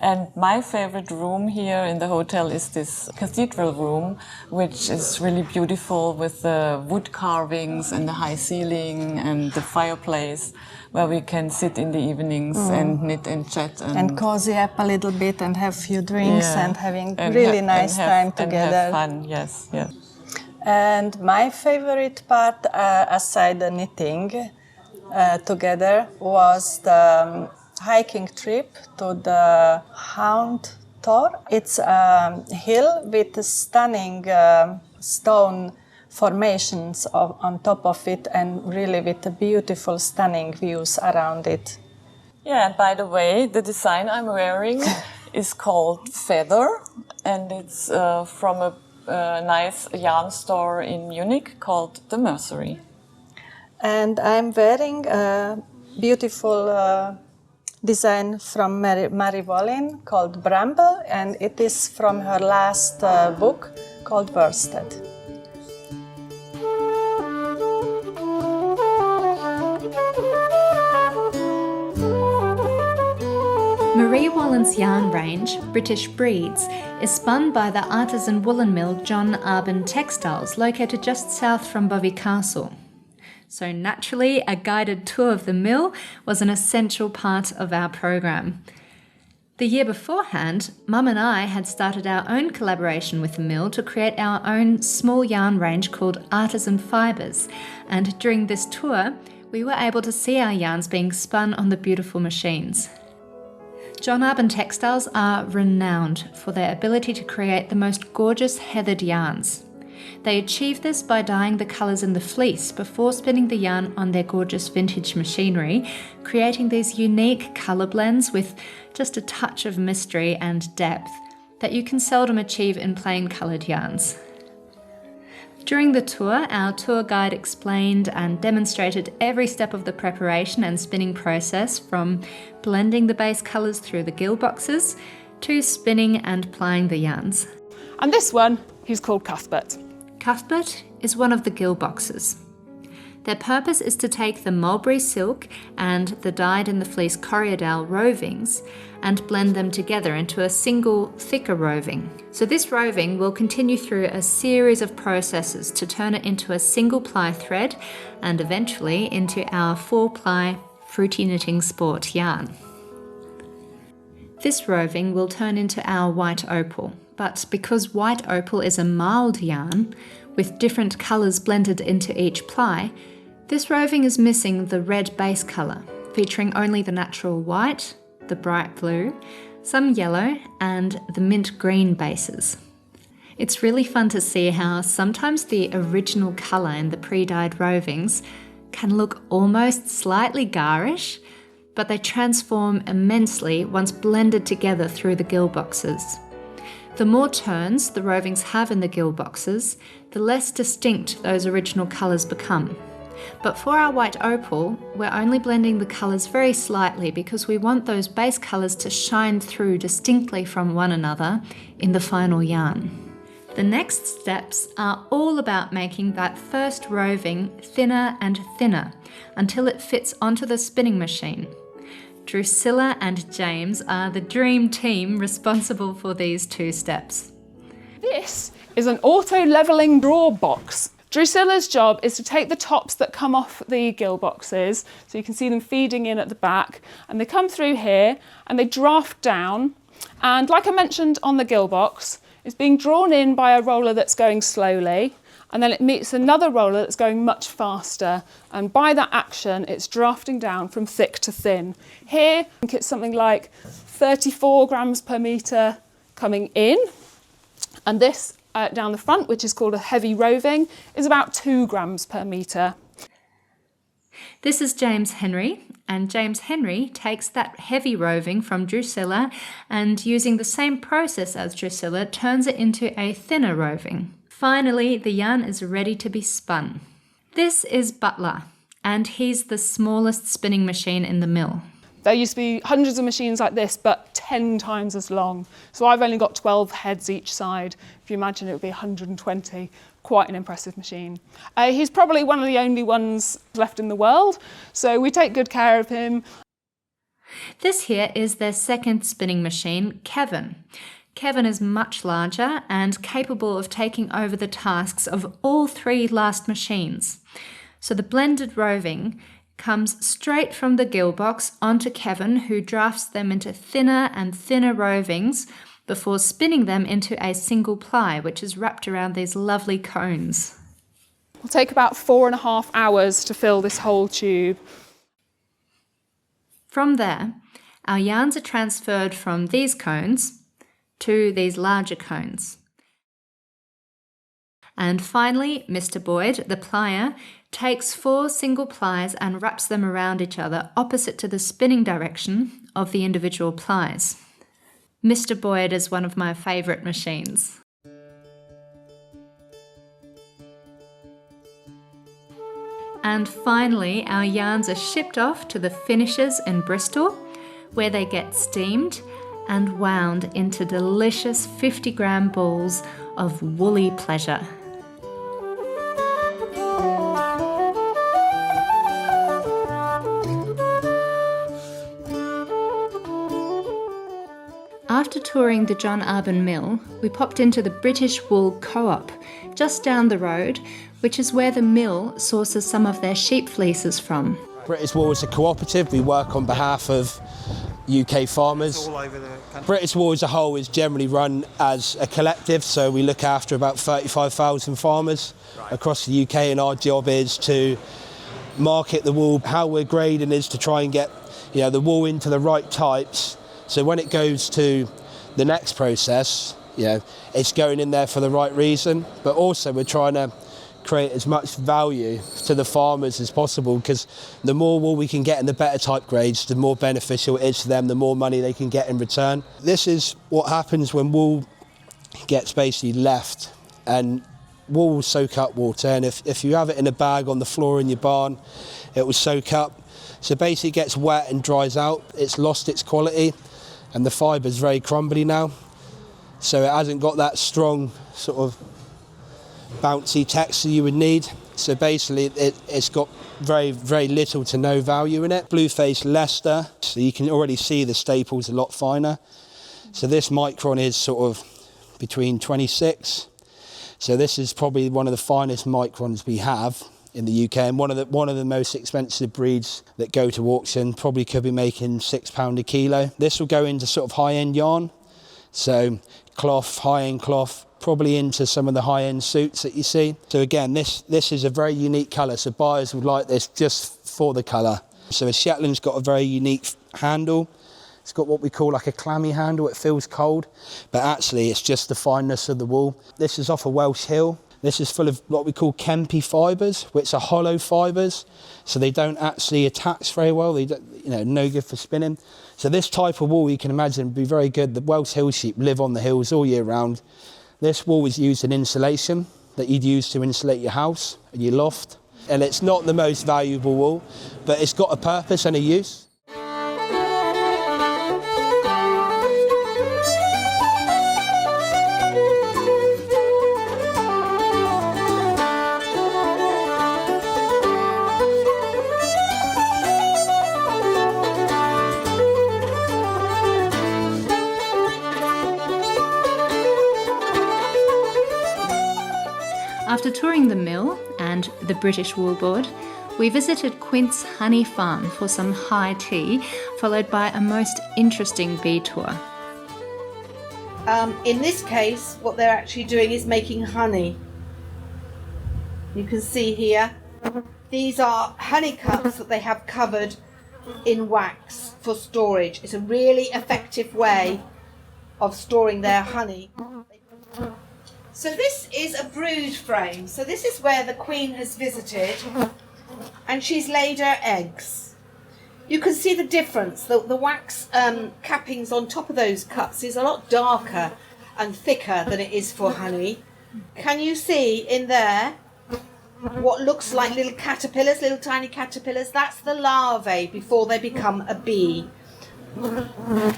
And my favorite room here in the hotel is this cathedral room, which is really beautiful with the wood carvings and the high ceiling and the fireplace, where we can sit in the evenings and knit and chat. And cozy up a little bit and have a few drinks and having really nice time together. And have fun, yes, yes. And my favorite part, aside the knitting together, was the hiking trip to the Hound Tor. It's a hill with stunning stone formations on top of it, and really with the beautiful, stunning views around it. Yeah, and by the way, the design I'm wearing is called Feather, and it's from a nice yarn store in Munich called The Mercery. And I'm wearing a beautiful design from Marie Wallin called Bramble, and it is from her last book called Worsted. Marie Wallin's yarn range, British Breeds, is spun by the artisan woolen mill John Arbon Textiles, located just south from Bovey Castle. So naturally, a guided tour of the mill was an essential part of our program. The year beforehand, Mum and I had started our own collaboration with the mill to create our own small yarn range called Artisan Fibres, and during this tour, we were able to see our yarns being spun on the beautiful machines. John Arbon Textiles are renowned for their ability to create the most gorgeous heathered yarns. They achieve this by dyeing the colours in the fleece before spinning the yarn on their gorgeous vintage machinery, creating these unique colour blends with just a touch of mystery and depth that you can seldom achieve in plain coloured yarns. During the tour, our tour guide explained and demonstrated every step of the preparation and spinning process, from blending the base colours through the gill boxes to spinning and plying the yarns. And this one, he's called Cuthbert. Cuthbert is one of the gill boxes. Their purpose is to take the mulberry silk and the dyed in the fleece Corriedale rovings and blend them together into a single, thicker roving. So this roving will continue through a series of processes to turn it into a single ply thread and eventually into our 4-ply fruity knitting sport yarn. This roving will turn into our white opal, but because white opal is a mild yarn with different colours blended into each ply, this roving is missing the red base colour, featuring only the natural white, the bright blue, some yellow and the mint green bases. It's really fun to see how sometimes the original colour in the pre-dyed rovings can look almost slightly garish, but they transform immensely once blended together through the gill boxes. The more turns the rovings have in the gill boxes, the less distinct those original colours become. But for our white opal, we're only blending the colours very slightly because we want those base colours to shine through distinctly from one another in the final yarn. The next steps are all about making that first roving thinner and thinner until it fits onto the spinning machine. Drusilla and James are the dream team responsible for these two steps. This is an auto-levelling drawer box. Drusilla's job is to take the tops that come off the gill boxes, so you can see them feeding in at the back, and they come through here and they draft down, and like I mentioned on the gill box, it's being drawn in by a roller that's going slowly, and then it meets another roller that's going much faster, and by that action it's drafting down from thick to thin. Here I think it's something like 34 grams per metre coming in, and this down the front, which is called a heavy roving, is about 2 grams per metre. This is James Henry, and James Henry takes that heavy roving from Drusilla and, using the same process as Drusilla, turns it into a thinner roving. Finally, the yarn is ready to be spun. This is Butler, and he's the smallest spinning machine in the mill. There used to be hundreds of machines like this, but 10 times as long. So I've only got 12 heads each side. If you imagine, it would be 120. Quite an impressive machine. He's probably one of the only ones left in the world, so we take good care of him. This here is their second spinning machine, Kevin. Kevin is much larger and capable of taking over the tasks of all three last machines. So the blended roving comes straight from the gill box onto Kevin, who drafts them into thinner and thinner rovings before spinning them into a single ply, which is wrapped around these lovely cones. It'll take about 4.5 hours to fill this whole tube. From there, our yarns are transferred from these cones to these larger cones. And finally, Mr. Boyd, the plier, takes 4 single plies and wraps them around each other opposite to the spinning direction of the individual plies. Mr. Boyd is one of my favourite machines. And finally, our yarns are shipped off to the finishers in Bristol, where they get steamed and wound into delicious 50-gram balls of woolly pleasure. After touring the John Arbon mill, we popped into the British Wool Co-op, just down the road, which is where the mill sources some of their sheep fleeces from. British Wool is a cooperative. We work on behalf of UK farmers. All over the country. British Wool as a whole is generally run as a collective, so we look after about 35,000 farmers across the UK, and our job is to market the wool. How we're grading is to try and get the wool into the right types, so when it goes to the next process, it's going in there for the right reason, but also we're trying to create as much value to the farmers as possible, because the more wool we can get in the better type grades, the more beneficial it is to them, the more money they can get in return. This is what happens when wool gets basically left, and wool will soak up water, and if you have it in a bag on the floor in your barn, it will soak up. So basically it gets wet and dries out, it's lost its quality, and the fibre is very crumbly now, so it hasn't got that strong sort of bouncy texture you would need. So basically it's got very, very little to no value in it. Blue-faced Leicester, so you can already see the staples a lot finer. So this micron is sort of between 26. So this is probably one of the finest microns we have in the UK, and one of the most expensive breeds that go to auction. Probably could be making £6 a kilo. This will go into sort of high-end yarn, so cloth, high-end cloth, probably into some of the high-end suits that you see. So again, this is a very unique colour, so buyers would like this just for the colour. So a Shetland's got a very unique handle. It's got what we call like a clammy handle, it feels cold, but actually it's just the fineness of the wool. This is off a Welsh hill. This is full of what we call Kempi fibres, which are hollow fibres, so they don't actually attach very well. They don't, no good for spinning. So this type of wool, you can imagine, would be very good. The Welsh hill sheep live on the hills all year round. This wool is used in insulation that you'd use to insulate your house and your loft. And it's not the most valuable wool, but it's got a purpose and a use. After touring the mill and the British Wool Board, we visited Quint's Honey Farm for some high tea, followed by a most interesting bee tour. In this case, what they're actually doing is making honey. You can see here, these are honey cups that they have covered in wax for storage. It's a really effective way of storing their honey. So this is a brood frame. So this is where the Queen has visited and she's laid her eggs. You can see the difference. The wax cappings on top of those cups is a lot darker and thicker than it is for honey. Can you see in there what looks like little caterpillars, little tiny caterpillars? That's the larvae before they become a bee.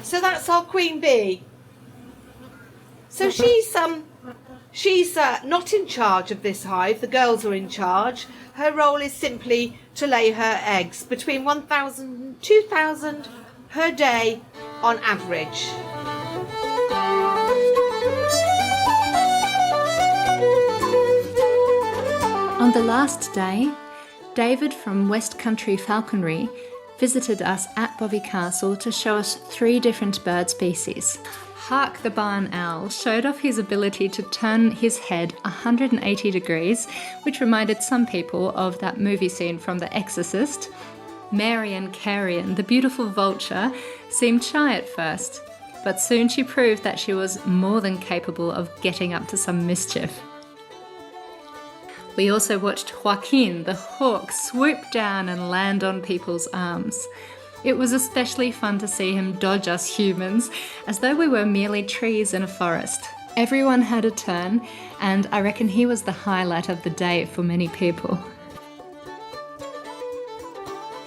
So that's our queen bee. So she's not in charge of this hive. The girls are in charge. Her role is simply to lay her eggs, between 1,000 and 2,000 her day on average. On the last day, David from West Country Falconry visited us at Bovey Castle to show us 3 different bird species. Hark the barn owl showed off his ability to turn his head 180 degrees, which reminded some people of that movie scene from The Exorcist. Marian Carrion, the beautiful vulture, seemed shy at first, but soon she proved that she was more than capable of getting up to some mischief. We also watched Joaquin, the hawk, swoop down and land on people's arms. It was especially fun to see him dodge us humans, as though we were merely trees in a forest. Everyone had a turn, and I reckon he was the highlight of the day for many people.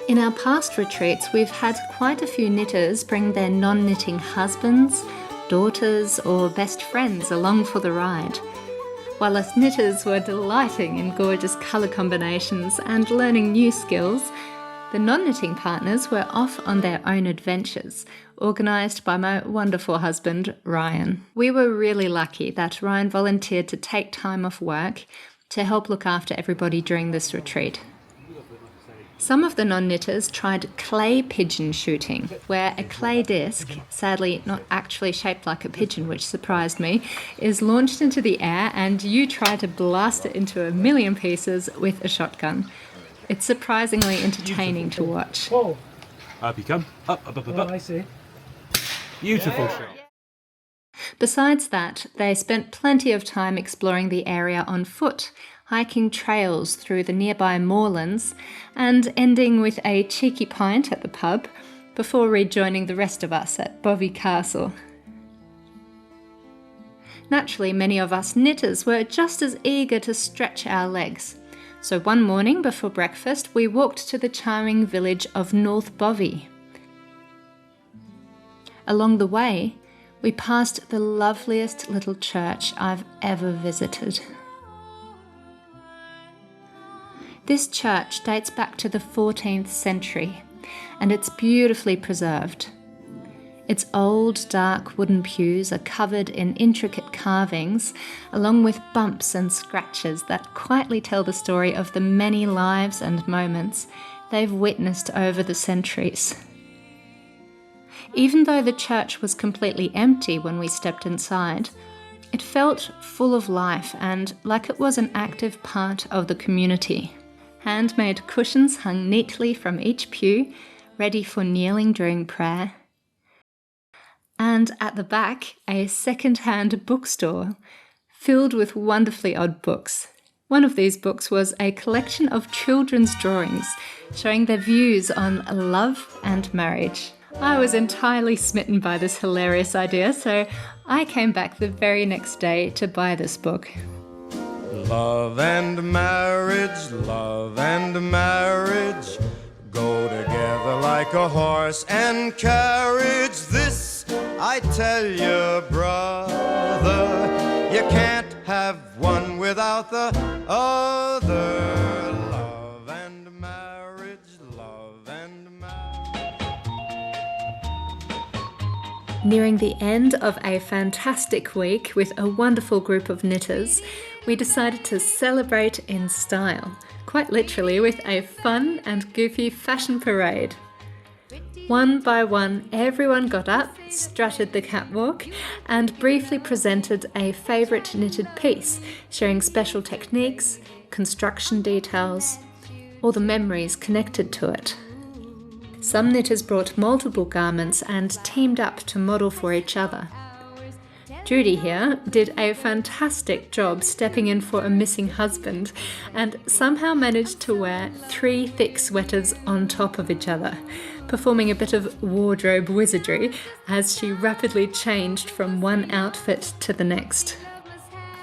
In our past retreats, we've had quite a few knitters bring their non-knitting husbands, daughters, or best friends along for the ride. While us knitters were delighting in gorgeous colour combinations and learning new skills, the non-knitting partners were off on their own adventures, organised by my wonderful husband, Ryan. We were really lucky that Ryan volunteered to take time off work to help look after everybody during this retreat. Some of the non-knitters tried clay pigeon shooting, where a clay disc, sadly not actually shaped like a pigeon, which surprised me, is launched into the air and you try to blast it into a million pieces with a shotgun. It's surprisingly entertaining to watch. Whoa. Up you come. Up. Oh, I see. Beautiful shot. Besides that, they spent plenty of time exploring the area on foot, hiking trails through the nearby moorlands, and ending with a cheeky pint at the pub before rejoining the rest of us at Bovey Castle. Naturally, many of us knitters were just as eager to stretch our legs. So one morning before breakfast, we walked to the charming village of North Bovey. Along the way, we passed the loveliest little church I've ever visited. This church dates back to the 14th century, and it's beautifully preserved. Its old, dark wooden pews are covered in intricate carvings, along with bumps and scratches that quietly tell the story of the many lives and moments they've witnessed over the centuries. Even though the church was completely empty when we stepped inside, it felt full of life and like it was an active part of the community. Handmade cushions hung neatly from each pew, ready for kneeling during prayer. And at the back, a second-hand bookstore filled with wonderfully odd books. One of these books was a collection of children's drawings showing their views on love and marriage. I was entirely smitten by this hilarious idea, so I came back the very next day to buy this book. Love and marriage go together like a horse and carriage. This I tell you, brother, you can't have one without the other. Love and marriage, love and marriage. Nearing the end of a fantastic week with a wonderful group of knitters, we decided to celebrate in style, quite literally with a fun and goofy fashion parade. One by one, everyone got up, strutted the catwalk, and briefly presented a favourite knitted piece, sharing special techniques, construction details, or the memories connected to it. Some knitters brought multiple garments and teamed up to model for each other. Judy here did a fantastic job stepping in for a missing husband and somehow managed to wear 3 thick sweaters on top of each other, performing a bit of wardrobe wizardry as she rapidly changed from one outfit to the next.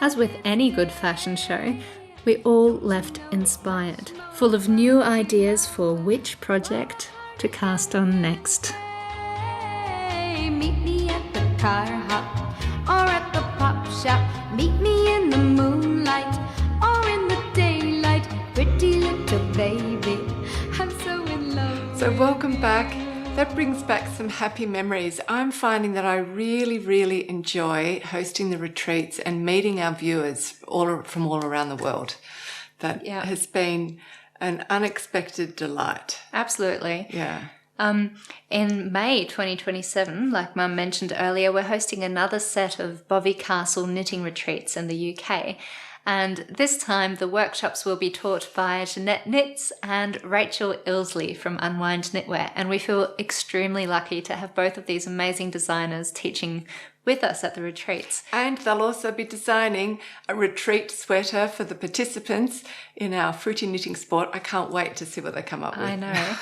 As with any good fashion show, we all left inspired, full of new ideas for which project to cast on next. Hey, meet me at the car hop or at the pop shop. Meet me in the moonlight or in the daylight. Pretty little baby, I'm so in love. So welcome back. That brings back some happy memories. I'm finding that I really, really enjoy hosting the retreats and meeting our viewers from all around the world. That has been an unexpected delight. Absolutely. Yeah. In May 2027, like Mum mentioned earlier, we're hosting another set of Bovey Castle knitting retreats in the UK. And this time the workshops will be taught by Zanete Knits and Rachel Illsley from Unwind Knitwear. And we feel extremely lucky to have both of these amazing designers teaching with us at the retreats. And they'll also be designing a retreat sweater for the participants in our fruity knitting sport. I can't wait to see what they come up with. I know.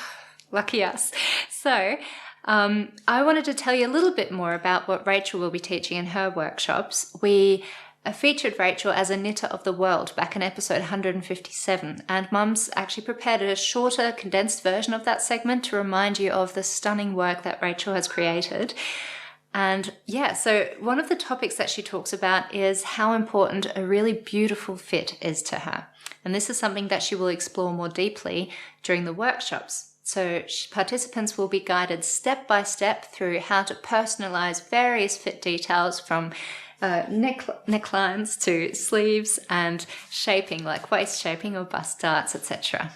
Lucky us. So I wanted to tell you a little bit more about what Rachel will be teaching in her workshops. We featured Rachel as a knitter of the world back in episode 157, and Mum's actually prepared a shorter, condensed version of that segment to remind you of the stunning work that Rachel has created. And so one of the topics that she talks about is how important a really beautiful fit is to her. And this is something that she will explore more deeply during the workshops. So participants will be guided step by step through how to personalize various fit details from necklines to sleeves and shaping like waist shaping or bust darts, etc.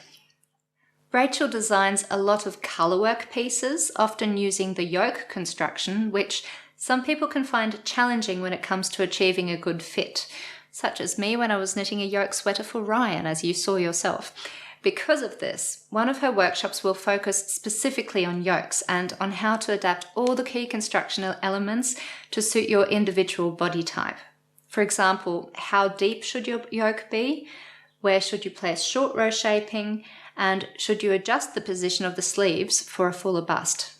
Rachel designs a lot of colourwork pieces, often using the yoke construction, which some people can find challenging when it comes to achieving a good fit, such as me when I was knitting a yoke sweater for Ryan, as you saw yourself. Because of this, one of her workshops will focus specifically on yokes and on how to adapt all the key constructional elements to suit your individual body type. For example, how deep should your yoke be? Where should you place short row shaping? And should you adjust the position of the sleeves for a fuller bust?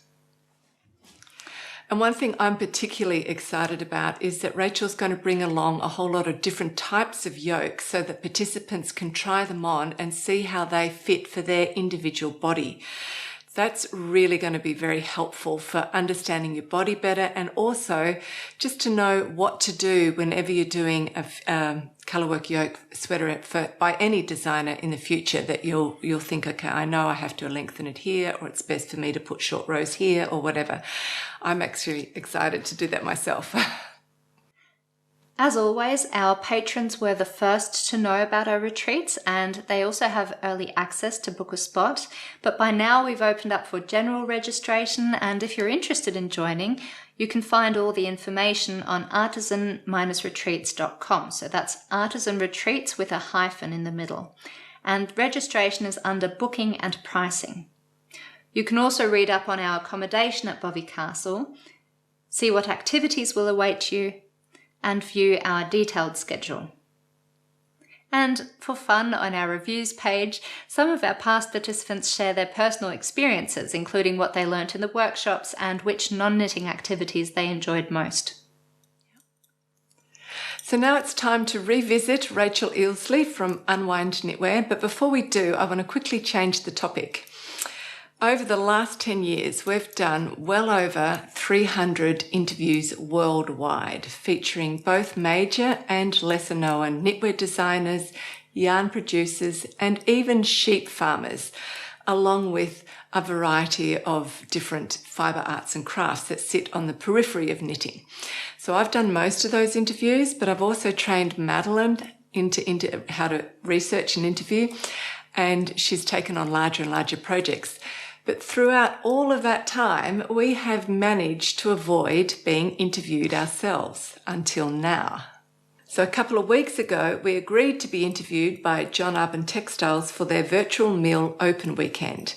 And one thing I'm particularly excited about is that Rachel's going to bring along a whole lot of different types of yokes so that participants can try them on and see how they fit for their individual body. That's really going to be very helpful for understanding your body better, and also just to know what to do whenever you're doing a colourwork yoke sweater by any designer in the future, that you'll think, okay, I know I have to lengthen it here, or it's best for me to put short rows here, or whatever. I'm actually excited to do that myself. As always, our patrons were the first to know about our retreats, and they also have early access to book a spot. But by now we've opened up for general registration, and if you're interested in joining, you can find all the information on artisan-retreats.com. So that's artisan retreats with a hyphen in the middle. And registration is under booking and pricing. You can also read up on our accommodation at Bovey Castle, see what activities will await you, and view our detailed schedule. And for fun, on our reviews page, some of our past participants share their personal experiences, including what they learnt in the workshops and which non-knitting activities they enjoyed most. So now it's time to revisit Rachel Illsley from Unwind Knitwear, but before we do, I want to quickly change the topic. Over the last 10 years, we've done well over 300 interviews worldwide, featuring both major and lesser known knitwear designers, yarn producers, and even sheep farmers, along with a variety of different fibre arts and crafts that sit on the periphery of knitting. So I've done most of those interviews, but I've also trained Madeline into how to research and interview, and she's taken on larger and larger projects. But throughout all of that time, we have managed to avoid being interviewed ourselves until now. So a couple of weeks ago, we agreed to be interviewed by John Arbon Textiles for their virtual mill open weekend.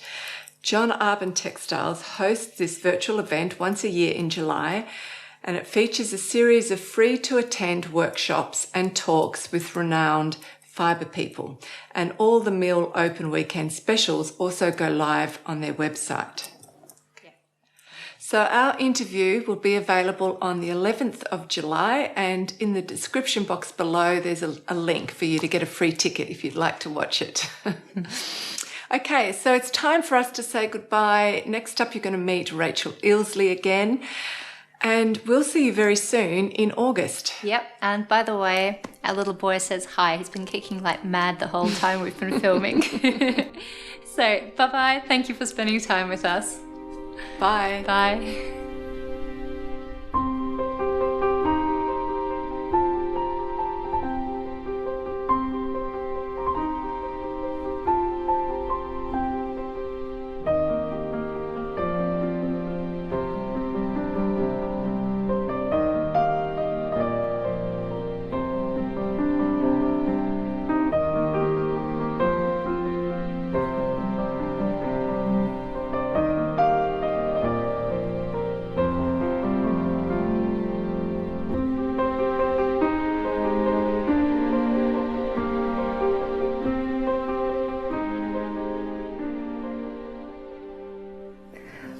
John Arbon Textiles hosts this virtual event once a year in July, and it features a series of free-to-attend workshops and talks with renowned fibre people, and all the mill open weekend specials also go live on their website. So our interview will be available on the 11th of July, and in the description box below there's a link for you to get a free ticket if you'd like to watch it. Okay, so it's time for us to say goodbye. Next up you're going to meet Rachel Illsley again, and we'll see you very soon in August. Yep, and by the way, our little boy says hi. He's been kicking like mad the whole time we've been filming. So, bye-bye. Thank you for spending time with us. Bye. Bye.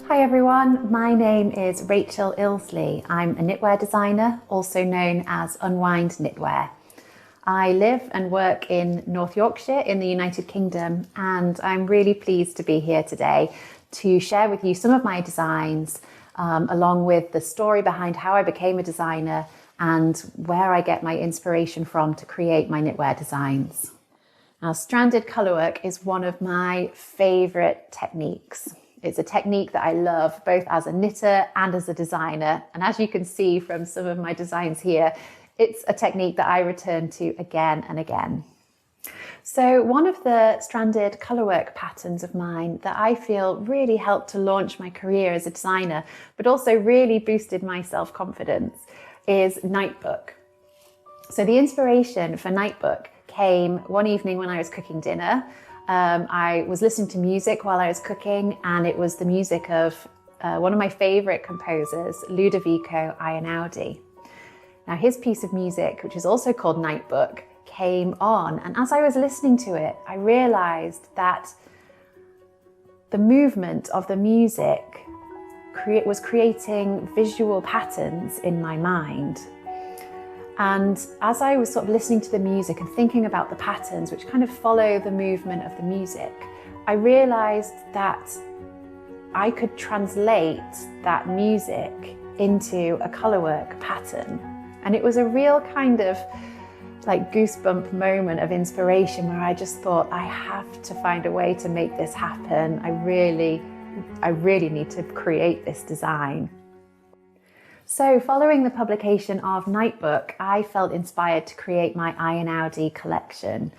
Hi everyone, my name is Rachel Illsley. I'm a knitwear designer, also known as Unwind Knitwear. I live and work in North Yorkshire in the United Kingdom, and I'm really pleased to be here today to share with you some of my designs, along with the story behind how I became a designer and where I get my inspiration from to create my knitwear designs. Now, stranded colourwork is one of my favourite techniques. It's a technique that I love both as a knitter and as a designer. And as you can see from some of my designs here, it's a technique that I return to again and again. So one of the stranded colourwork patterns of mine that I feel really helped to launch my career as a designer, but also really boosted my self-confidence, is Nightbook. So the inspiration for Nightbook came one evening when I was cooking dinner. I was listening to music while I was cooking, and it was the music of one of my favourite composers, Ludovico Einaudi. Now his piece of music, which is also called Nightbook, came on, and as I was listening to it, I realised that the movement of the music was creating visual patterns in my mind. And as I was sort of listening to the music and thinking about the patterns which kind of follow the movement of the music, I realised that I could translate that music into a colourwork pattern. And it was a real kind of like goosebump moment of inspiration where I just thought, I have to find a way to make this happen. I really need to create this design. So following the publication of Nightbook, I felt inspired to create my Einaudi collection.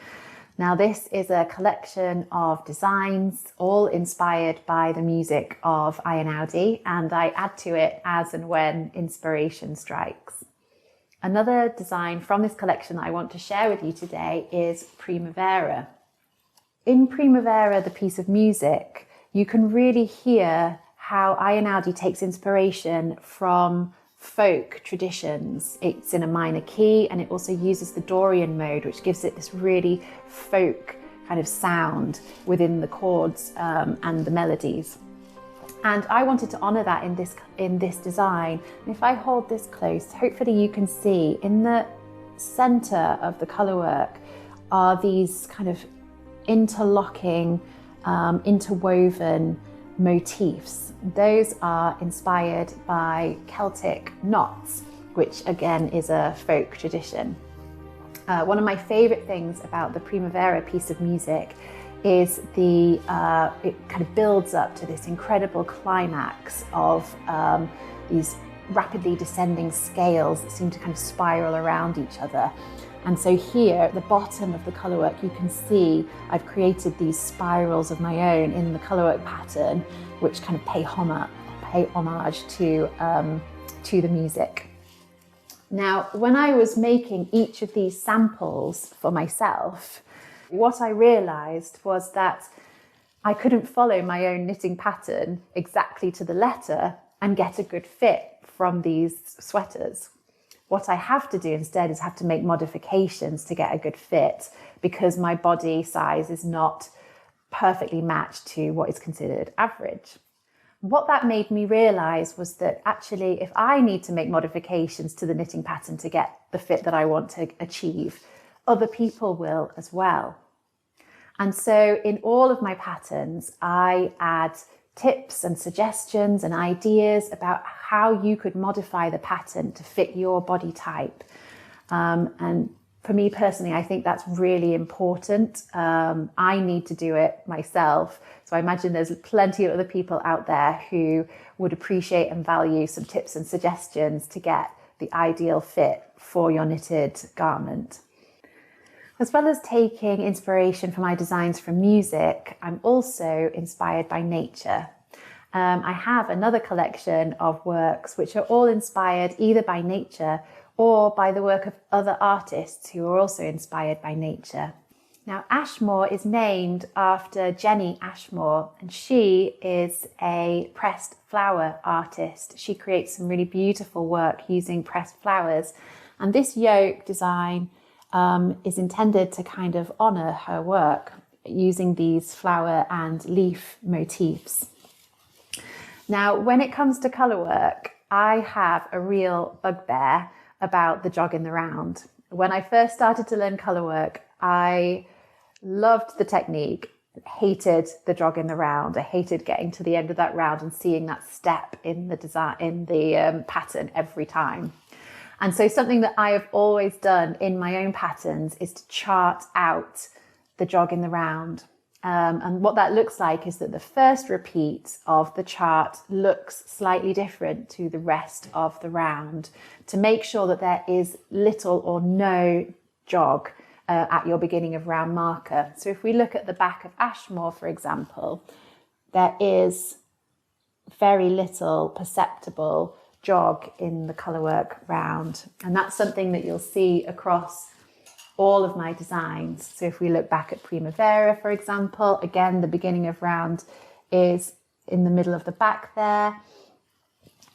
Now this is a collection of designs, all inspired by the music of Einaudi, and I add to it as and when inspiration strikes. Another design from this collection that I want to share with you today is Primavera. In Primavera, the piece of music, you can really hear how Einaudi takes inspiration from folk traditions. It's in a minor key, and it also uses the Dorian mode, which gives it this really folk kind of sound within the chords and the melodies. And I wanted to honour that in this design. And if I hold this close, hopefully you can see in the centre of the colourwork are these kind of interlocking, interwoven motifs. Those are inspired by Celtic knots, which again is a folk tradition. One of my favourite things about the Primavera piece of music is it kind of builds up to this incredible climax of these rapidly descending scales that seem to kind of spiral around each other. And so here at the bottom of the colourwork, you can see I've created these spirals of my own in the colourwork pattern, which kind of pay homage to the music. Now, when I was making each of these samples for myself, what I realised was that I couldn't follow my own knitting pattern exactly to the letter and get a good fit from these sweaters. What I have to do instead is have to make modifications to get a good fit, because my body size is not perfectly matched to what is considered average. What that made me realise was that actually, if I need to make modifications to the knitting pattern to get the fit that I want to achieve, other people will as well. And so in all of my patterns, I add tips and suggestions and ideas about how you could modify the pattern to fit your body type. And for me personally, I think that's really important. I need to do it myself. So I imagine there's plenty of other people out there who would appreciate and value some tips and suggestions to get the ideal fit for your knitted garment. As well as taking inspiration for my designs from music, I'm also inspired by nature. I have another collection of works which are all inspired either by nature or by the work of other artists who are also inspired by nature. Now, Ashmore is named after Jenny Ashmore, and she is a pressed flower artist. She creates some really beautiful work using pressed flowers, and this yoke design is intended to kind of honour her work using these flower and leaf motifs. Now, when it comes to colour work, I have a real bugbear about the jog in the round. When I first started to learn colour work, I loved the technique, hated the jog in the round. I hated getting to the end of that round and seeing that step in the design, in the pattern every time. And so something that I have always done in my own patterns is to chart out the jog in the round. And what that looks like is that the first repeat of the chart looks slightly different to the rest of the round to make sure that there is little or no jog at your beginning of round marker. So if we look at the back of Ashmore, for example, there is very little perceptible jog in the colourwork round. And that's something that you'll see across all of my designs. So if we look back at Primavera, for example, again, the beginning of round is in the middle of the back there.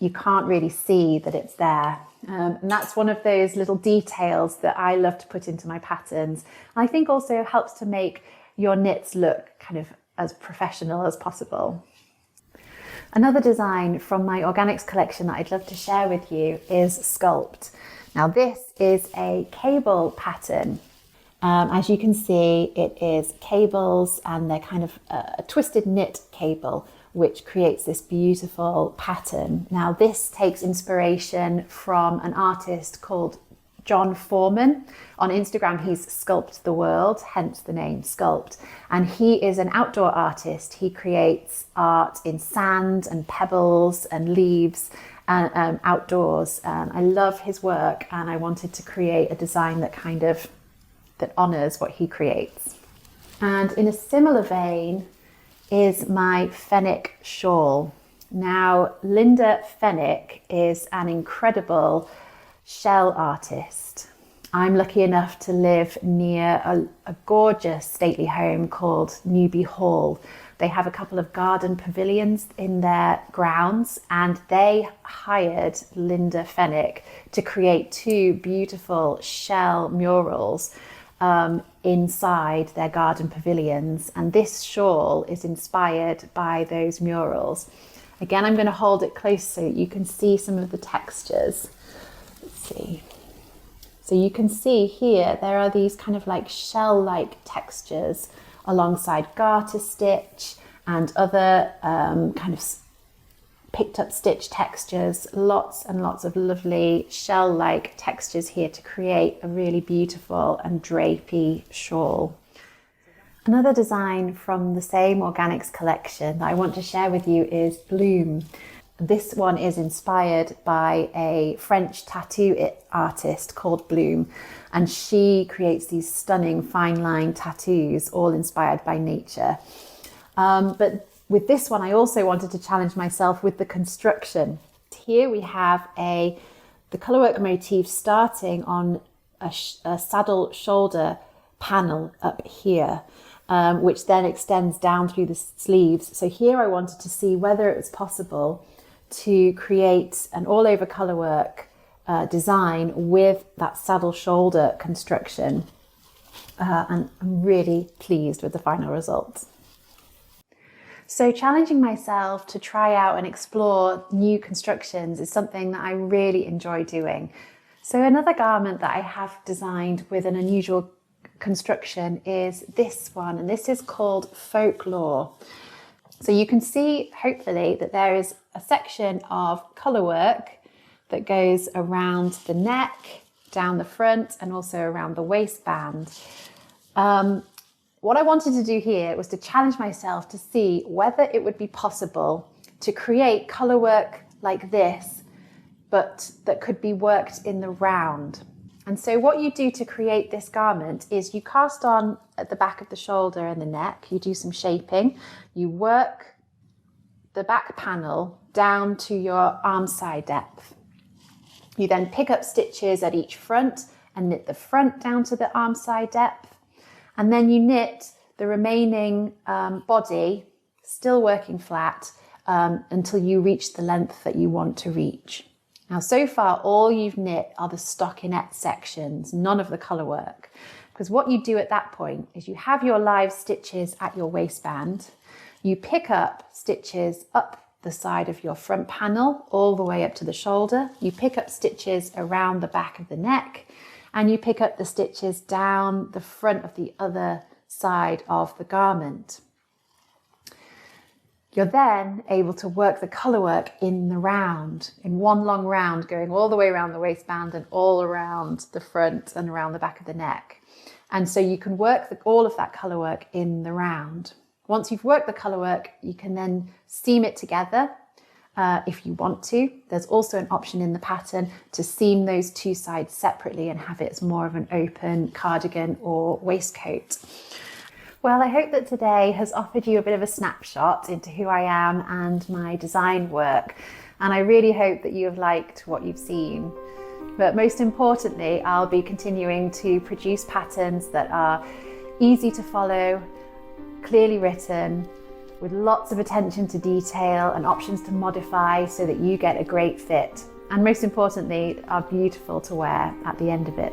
You can't really see that it's there. And that's one of those little details that I love to put into my patterns. I think also helps to make your knits look kind of as professional as possible. Another design from my organics collection that I'd love to share with you is Sculpt. Now this is a cable pattern. As you can see, it is cables and they're kind of a twisted knit cable which creates this beautiful pattern. Now this takes inspiration from an artist called John Foreman. On Instagram, he's Sculpt the World, hence the name Sculpt. And he is an outdoor artist. He creates art in sand and pebbles and leaves and outdoors. I love his work and I wanted to create a design that that honours what he creates. And in a similar vein is my Fenwick shawl. Now, Linda Fenwick is an incredible shell artist. I'm lucky enough to live near a gorgeous stately home called Newby Hall. They have a couple of garden pavilions in their grounds and they hired Linda Fenwick to create 2 beautiful shell murals inside their garden pavilions. And this shawl is inspired by those murals. Again, I'm going to hold it close so you can see some of the textures. Let's see. So you can see here, there are these kind of like shell-like textures alongside garter stitch and other kind of picked up stitch textures, lots and lots of lovely shell-like textures here to create a really beautiful and drapey shawl. Another design from the same organics collection that I want to share with you is Bloom. This one is inspired by a French tattoo artist called Bloom, and she creates these stunning fine line tattoos, all inspired by nature. But with this one, I also wanted to challenge myself with the construction. Here we have the colourwork motif starting on a saddle shoulder panel up here, which then extends down through the sleeves. So here I wanted to see whether it was possible to create an all-over colourwork design with that saddle shoulder construction. And I'm really pleased with the final result. So challenging myself to try out and explore new constructions is something that I really enjoy doing. So another garment that I have designed with an unusual construction is this one, and this is called Folklore. So you can see, hopefully, that there is a section of colourwork that goes around the neck down the front and also around the waistband. What I wanted to do here was to challenge myself to see whether it would be possible to create colour work like this, but that could be worked in the round. And so what you do to create this garment is you cast on at the back of the shoulder and the neck, you do some shaping, you work the back panel down to your arm side depth. You then pick up stitches at each front and knit the front down to the arm side depth. And then you knit the remaining body, still working flat, until you reach the length that you want to reach. Now, so far, all you've knit are the stockinette sections, none of the colour work. Because what you do at that point is you have your live stitches at your waistband, you pick up stitches up the side of your front panel, all the way up to the shoulder, you pick up stitches around the back of the neck, and you pick up the stitches down the front of the other side of the garment. You're then able to work the colour work in the round, in one long round, going all the way around the waistband and all around the front and around the back of the neck. And so you can work all of that colour work in the round. Once you've worked the colour work, you can then seam it together if you want to. There's also an option in the pattern to seam those two sides separately and have it as more of an open cardigan or waistcoat. Well, I hope that today has offered you a bit of a snapshot into who I am and my design work. And I really hope that you have liked what you've seen. But most importantly, I'll be continuing to produce patterns that are easy to follow, clearly written, with lots of attention to detail and options to modify so that you get a great fit. And most importantly, are beautiful to wear at the end of it.